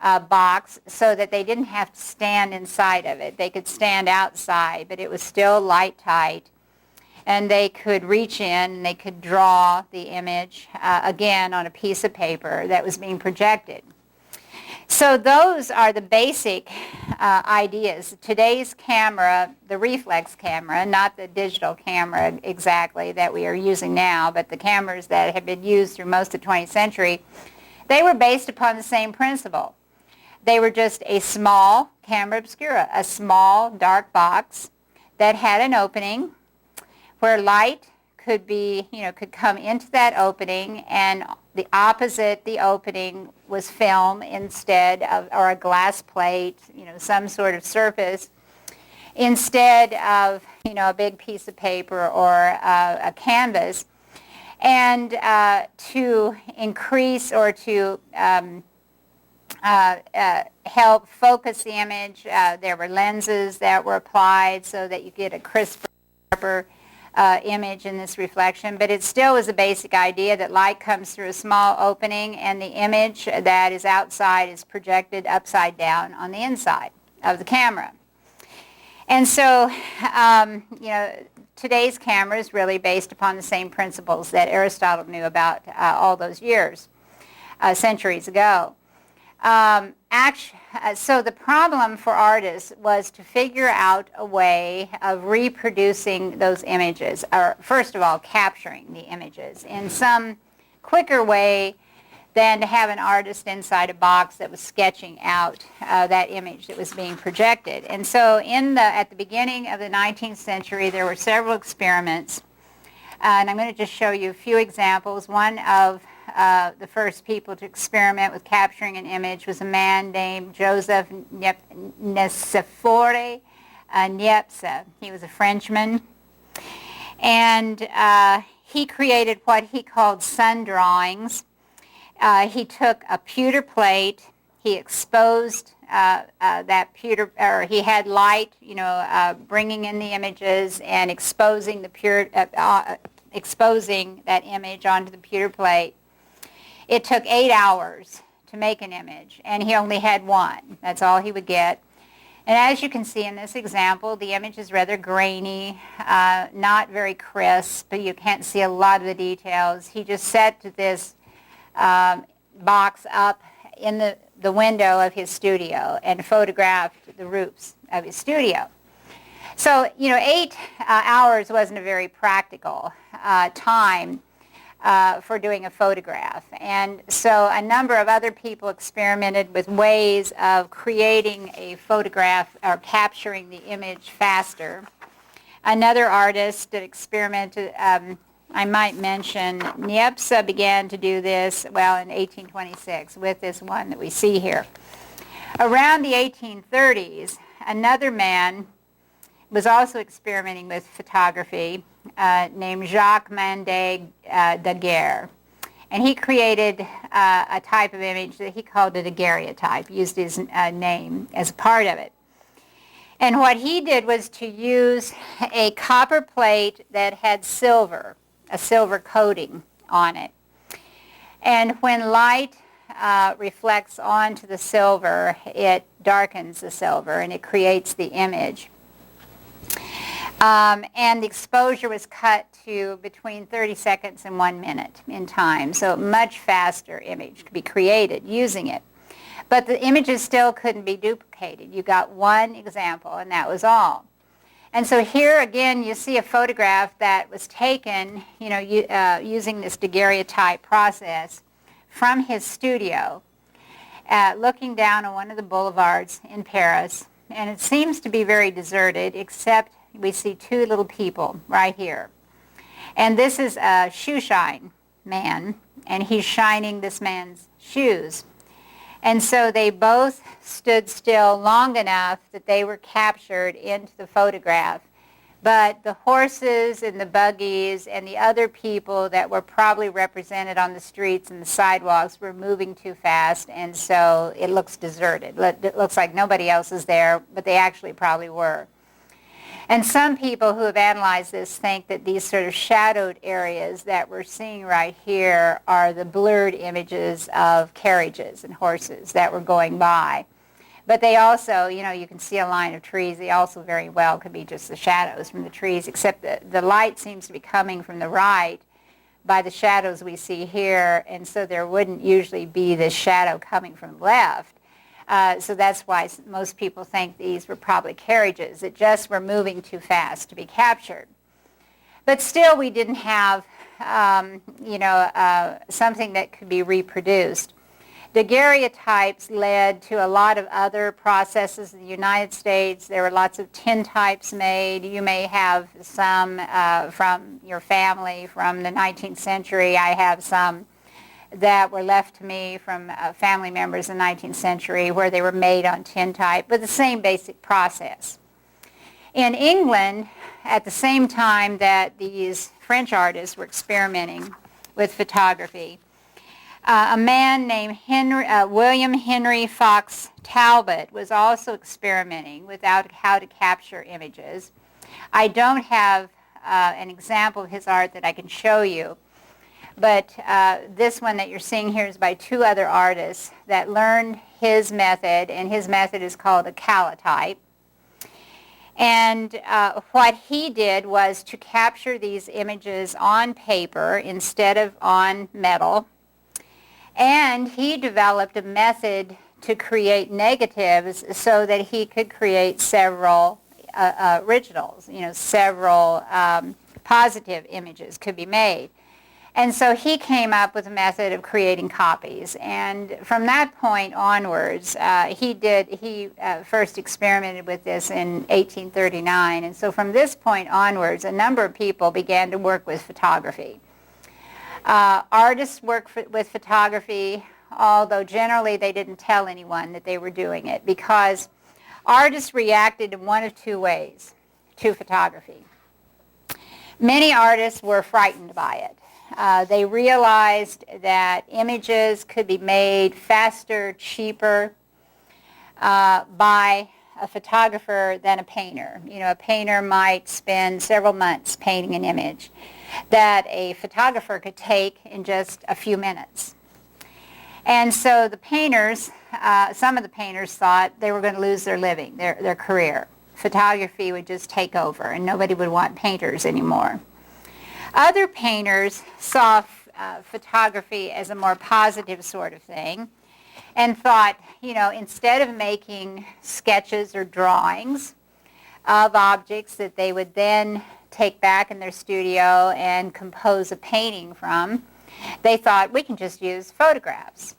box so that they didn't have to stand inside of it. They could stand outside, but it was still light tight. And they could reach in and they could draw the image, again, on a piece of paper that was being projected. So those are the basic ideas. Today's camera, the reflex camera, not the digital camera exactly that we are using now, but the cameras that have been used through most of the 20th century, they were based upon the same principle. They were just a small camera obscura, a small dark box that had an opening where light could come into that opening, and the opposite the opening was film instead of, or a glass plate, some sort of surface, instead of, a big piece of paper or a canvas. And to increase or to help focus the image, there were lenses that were applied so that you get a crisper image in this reflection, but it still is a basic idea that light comes through a small opening and the image that is outside is projected upside down on the inside of the camera. And so, today's camera is really based upon the same principles that Aristotle knew about all those years, centuries ago. So the problem for artists was to figure out a way of reproducing those images, or first of all, capturing the images in some quicker way than to have an artist inside a box that was sketching out that image that was being projected. And so at the beginning of the 19th century, there were several experiments, and I'm going to just show you a few examples. One of the first people to experiment with capturing an image was a man named Joseph Nicephore Niepce. He was a Frenchman, and he created what he called sun drawings. He took a pewter plate, he exposed that pewter, or he had light, bringing in the images and exposing exposing that image onto the pewter plate. It took 8 hours to make an image, and he only had one. That's all he would get. And as you can see in this example, the image is rather grainy, not very crisp, but you can't see a lot of the details. He just set this box up in the window of his studio and photographed the roofs of his studio. So, 8 hours wasn't a very practical time for doing a photograph. And so a number of other people experimented with ways of creating a photograph or capturing the image faster. Another artist that experimented, I might mention, Niepce began to do this, in 1826 with this one that we see here. Around the 1830s, another man was also experimenting with photography named Jacques Mandé Daguerre. And he created a type of image that he called a daguerreotype, used his name as a part of it. And what he did was to use a copper plate that had silver, a silver coating on it. And when light reflects onto the silver, it darkens the silver and it creates the image. And the exposure was cut to between 30 seconds and 1 minute in time, so a much faster image could be created using it. But the images still couldn't be duplicated. You got one example, and that was all. And so here again, you see a photograph that was taken, using this daguerreotype process from his studio, looking down on one of the boulevards in Paris. And it seems to be very deserted, except we see two little people right here. And this is a shoe shine man, and he's shining this man's shoes. And so they both stood still long enough that they were captured into the photograph. But the horses and the buggies and the other people that were probably represented on the streets and the sidewalks were moving too fast, and so it looks deserted. It looks like nobody else is there, but they actually probably were. And some people who have analyzed this think that these sort of shadowed areas that we're seeing right here are the blurred images of carriages and horses that were going by. But they also, you can see a line of trees. They also very well could be just the shadows from the trees, except that the light seems to be coming from the right by the shadows we see here, and so there wouldn't usually be this shadow coming from the left. So that's why most people think these were probably carriages that just were moving too fast to be captured. But still, we didn't have, something that could be reproduced. Daguerreotypes led to a lot of other processes in the United States. There were lots of tintypes made. You may have some from your family from the 19th century. I have some that were left to me from family members in the 19th century where they were made on tintype, but the same basic process. In England, at the same time that these French artists were experimenting with photography, a man named William Henry Fox Talbot was also experimenting with how to capture images. I don't have an example of his art that I can show you, but this one that you're seeing here is by two other artists that learned his method, and his method is called a calotype. And what he did was to capture these images on paper instead of on metal. And he developed a method to create negatives so that he could create several originals, several positive images could be made. And so he came up with a method of creating copies. And from that point onwards, he first experimented with this in 1839. And so from this point onwards, a number of people began to work with photography. Artists work with photography, although generally they didn't tell anyone that they were doing it, because artists reacted in one of two ways to photography. Many artists were frightened by it. They realized that images could be made faster, cheaper by a photographer than a painter. You know, a painter might spend several months painting an image that a photographer could take in just a few minutes. And so the painters, some of the painters thought they were going to lose their living, their career. Photography would just take over and nobody would want painters anymore. Other painters saw photography as a more positive sort of thing and thought, you know, instead of making sketches or drawings of objects that they would then take back in their studio and compose a painting from, they thought we can just use photographs.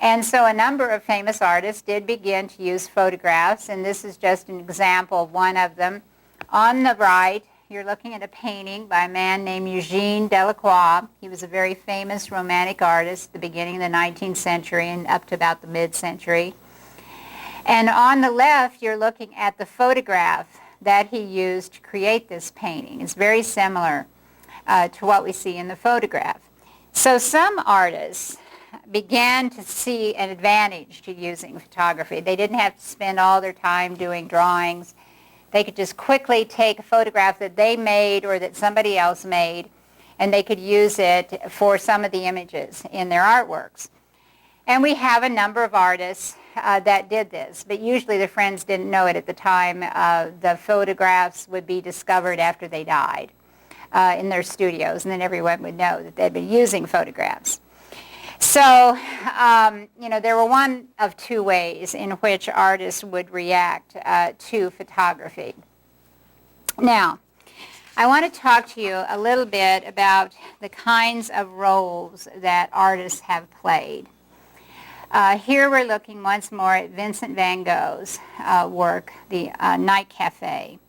And so a number of famous artists did begin to use photographs, and this is just an example of one of them. On the right, you're looking at a painting by a man named Eugene Delacroix. He was a very famous romantic artist at the beginning of the 19th century and up to about the mid-century. And on the left, you're looking at the photograph that he used to create this painting. It's very similar to what we see in the photograph. So some artists began to see an advantage to using photography. They didn't have to spend all their time doing drawings. They could just quickly take a photograph that they made or that somebody else made, and they could use it for some of the images in their artworks. And we have a number of artists that did this, but usually their friends didn't know it at the time. The photographs would be discovered after they died in their studios, and then everyone would know that they'd been using photographs. So, you know, there were one of two ways in which artists would react to photography. Now, I want to talk to you a little bit about the kinds of roles that artists have played. Here we're looking once more at Vincent van Gogh's work, the Night Cafe.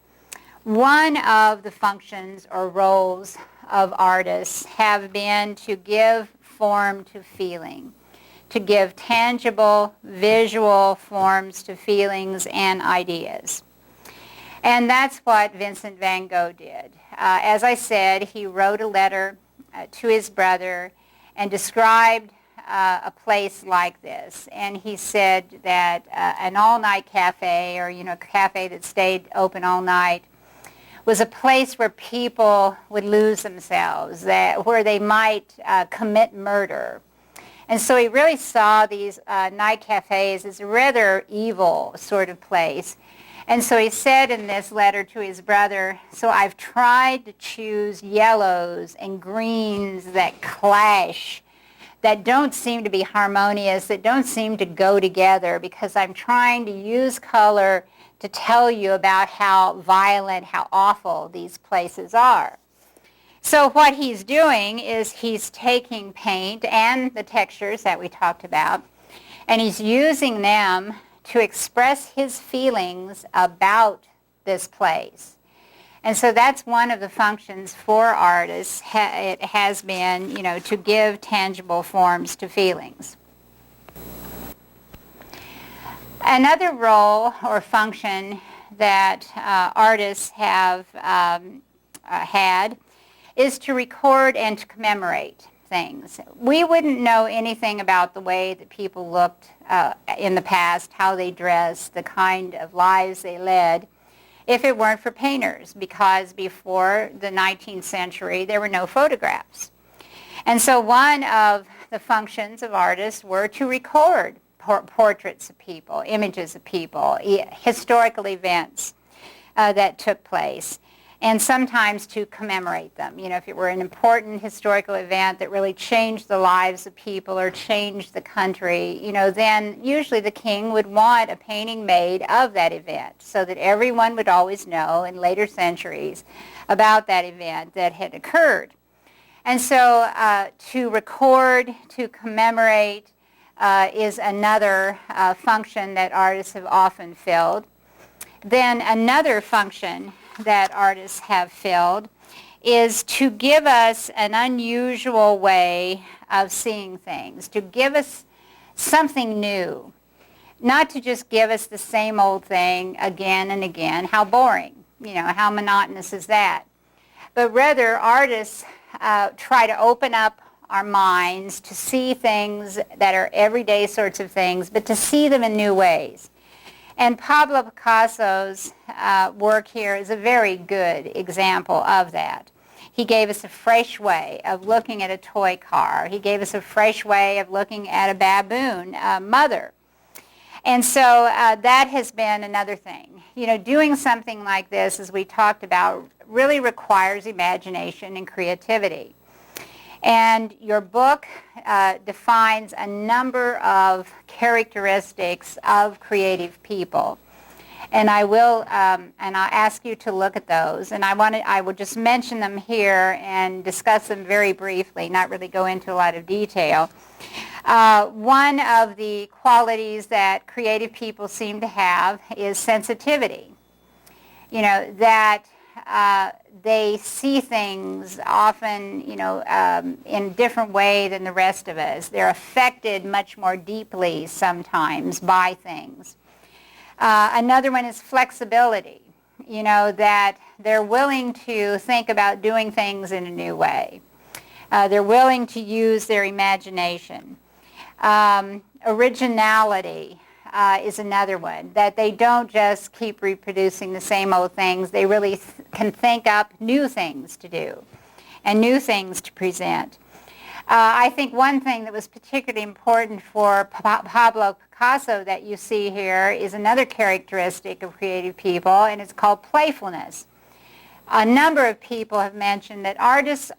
One of the functions or roles of artists have been to give form to feeling, to give tangible, visual forms to feelings and ideas. And that's what Vincent van Gogh did. As I said, he wrote a letter to his brother and described a place like this. And he said that an all-night cafe, or, you know, a cafe that stayed open all night, was a place where people would lose themselves, where they might commit murder. And so he really saw these night cafes as a rather evil sort of place. And so he said in this letter to his brother, so I've tried to choose yellows and greens that clash, that don't seem to be harmonious, that don't seem to go together, because I'm trying to use color to tell you about how violent, how awful these places are. So what he's doing is he's taking paint and the textures that we talked about, and he's using them to express his feelings about this place. And so that's one of the functions for artists. It has been, you know, to give tangible forms to feelings. Another role or function that artists have had is to record and to commemorate things. We wouldn't know anything about the way that people looked in the past, how they dressed, the kind of lives they led, if it weren't for painters, because before the 19th century there were no photographs. And so one of the functions of artists were to record portraits of people, images of people, historical events that took place, and sometimes to commemorate them. You know, if it were an important historical event that really changed the lives of people or changed the country, you know, then usually the king would want a painting made of that event so that everyone would always know in later centuries about that event that had occurred. And so to record, to commemorate is another function that artists have often filled. Then another function that artists have filled is to give us an unusual way of seeing things, to give us something new, not to just give us the same old thing again and again. How boring, how monotonous is that? But rather, artists try to open up our minds to see things that are everyday sorts of things, but to see them in new ways. And Pablo Picasso's work here is a very good example of that. He gave us a fresh way of looking at a toy car. He gave us a fresh way of looking at a baboon mother. And so that has been another thing. Doing something like this, as we talked about, really requires imagination and creativity. And your book defines a number of characteristics of creative people. And I will, and I'll ask you to look at those. And I will just mention them here and discuss them very briefly, not really go into a lot of detail. One of the qualities that creative people seem to have is sensitivity. That they see things often, in a different way than the rest of us. They're affected much more deeply sometimes by things. Another one is flexibility, that they're willing to think about doing things in a new way. They're willing to use their imagination. Originality is another one, that they don't just keep reproducing the same old things. They really can think up new things to do and new things to present. I think one thing that was particularly important for Pablo Picasso that you see here is another characteristic of creative people, and it's called playfulness. A number of people have mentioned that artists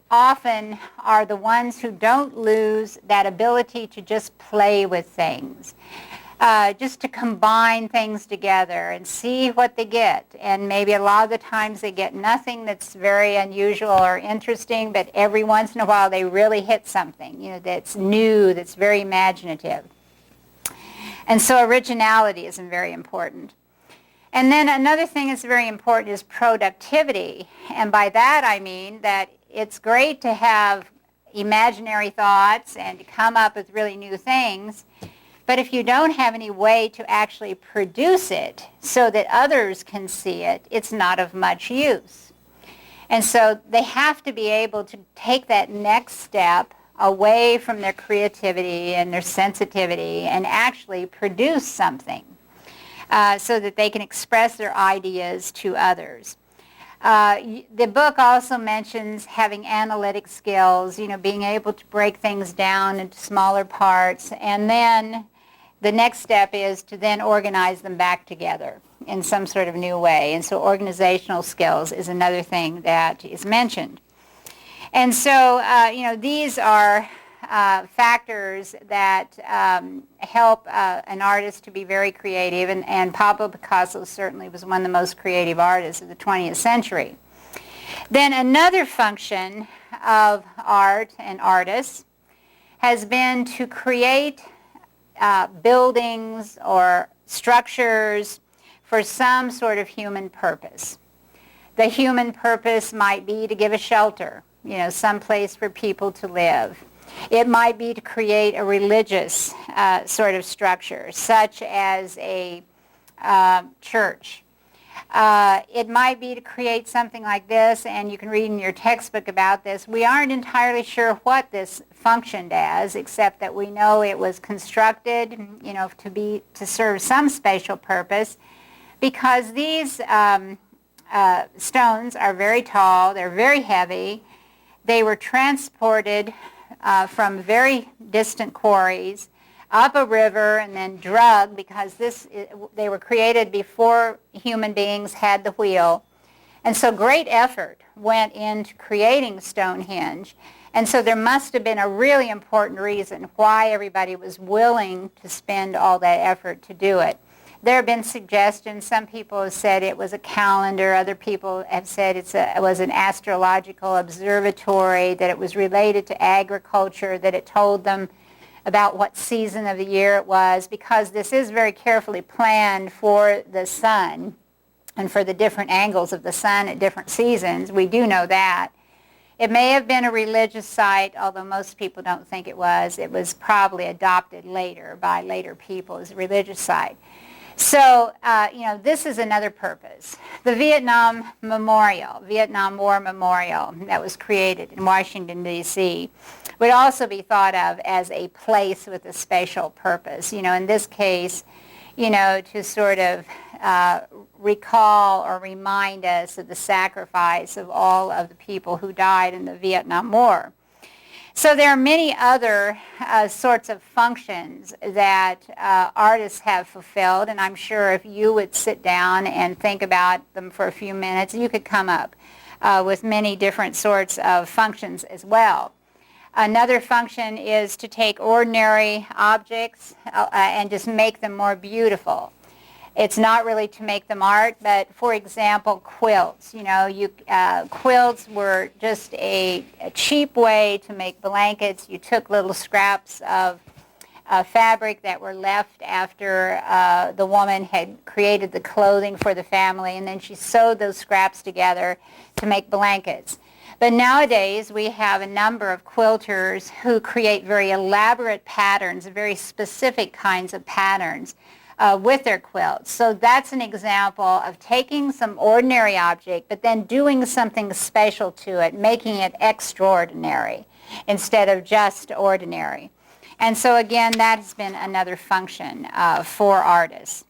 often are the ones who don't lose that ability to just play with things. Just to combine things together and see what they get. And maybe a lot of the times they get nothing that's very unusual or interesting, but every once in a while they really hit something, that's new, that's very imaginative. And so originality is very important. And then another thing that's very important is productivity. And by that I mean that it's great to have imaginary thoughts and to come up with really new things, but if you don't have any way to actually produce it so that others can see it, it's not of much use. And so they have to be able to take that next step away from their creativity and their sensitivity and actually produce something so that they can express their ideas to others. The book also mentions having analytic skills, being able to break things down into smaller parts, and then the next step is to then organize them back together in some sort of new way. And so organizational skills is another thing that is mentioned. And so, these are factors that help an artist to be very creative, and Pablo Picasso certainly was one of the most creative artists of the 20th century. Then another function of art and artists has been to create buildings or structures for some sort of human purpose. The human purpose might be to give a shelter, some place for people to live. It might be to create a religious sort of structure, such as a church. It might be to create something like this, and you can read in your textbook about this. We aren't entirely sure what this functioned as, except that we know it was constructed, to serve some special purpose, because these stones are very tall, they're very heavy. They were transported from very distant quarries up a river and then drug, because they were created before human beings had the wheel. And so great effort went into creating Stonehenge. And so there must have been a really important reason why everybody was willing to spend all that effort to do it. There have been suggestions. Some people have said it was a calendar. Other people have said it was an astrological observatory, that it was related to agriculture, that it told them about what season of the year it was, because this is very carefully planned for the sun and for the different angles of the sun at different seasons. We do know that. It may have been a religious site, although most people don't think it was. It was probably adopted later by later people as a religious site. So, this is another purpose. The Vietnam War Memorial that was created in Washington, D.C., would also be thought of as a place with a special purpose. In this case, to sort of recall or remind us of the sacrifice of all of the people who died in the Vietnam War. So there are many other sorts of functions that artists have fulfilled, and I'm sure if you would sit down and think about them for a few minutes, you could come up with many different sorts of functions as well. Another function is to take ordinary objects and just make them more beautiful. It's not really to make them art, but for example, quilts. Quilts were just a cheap way to make blankets. You took little scraps of fabric that were left after the woman had created the clothing for the family, and then she sewed those scraps together to make blankets. But nowadays, we have a number of quilters who create very elaborate patterns, very specific kinds of patterns with their quilts. So that's an example of taking some ordinary object, but then doing something special to it, making it extraordinary instead of just ordinary. And so again, that has been another function for artists.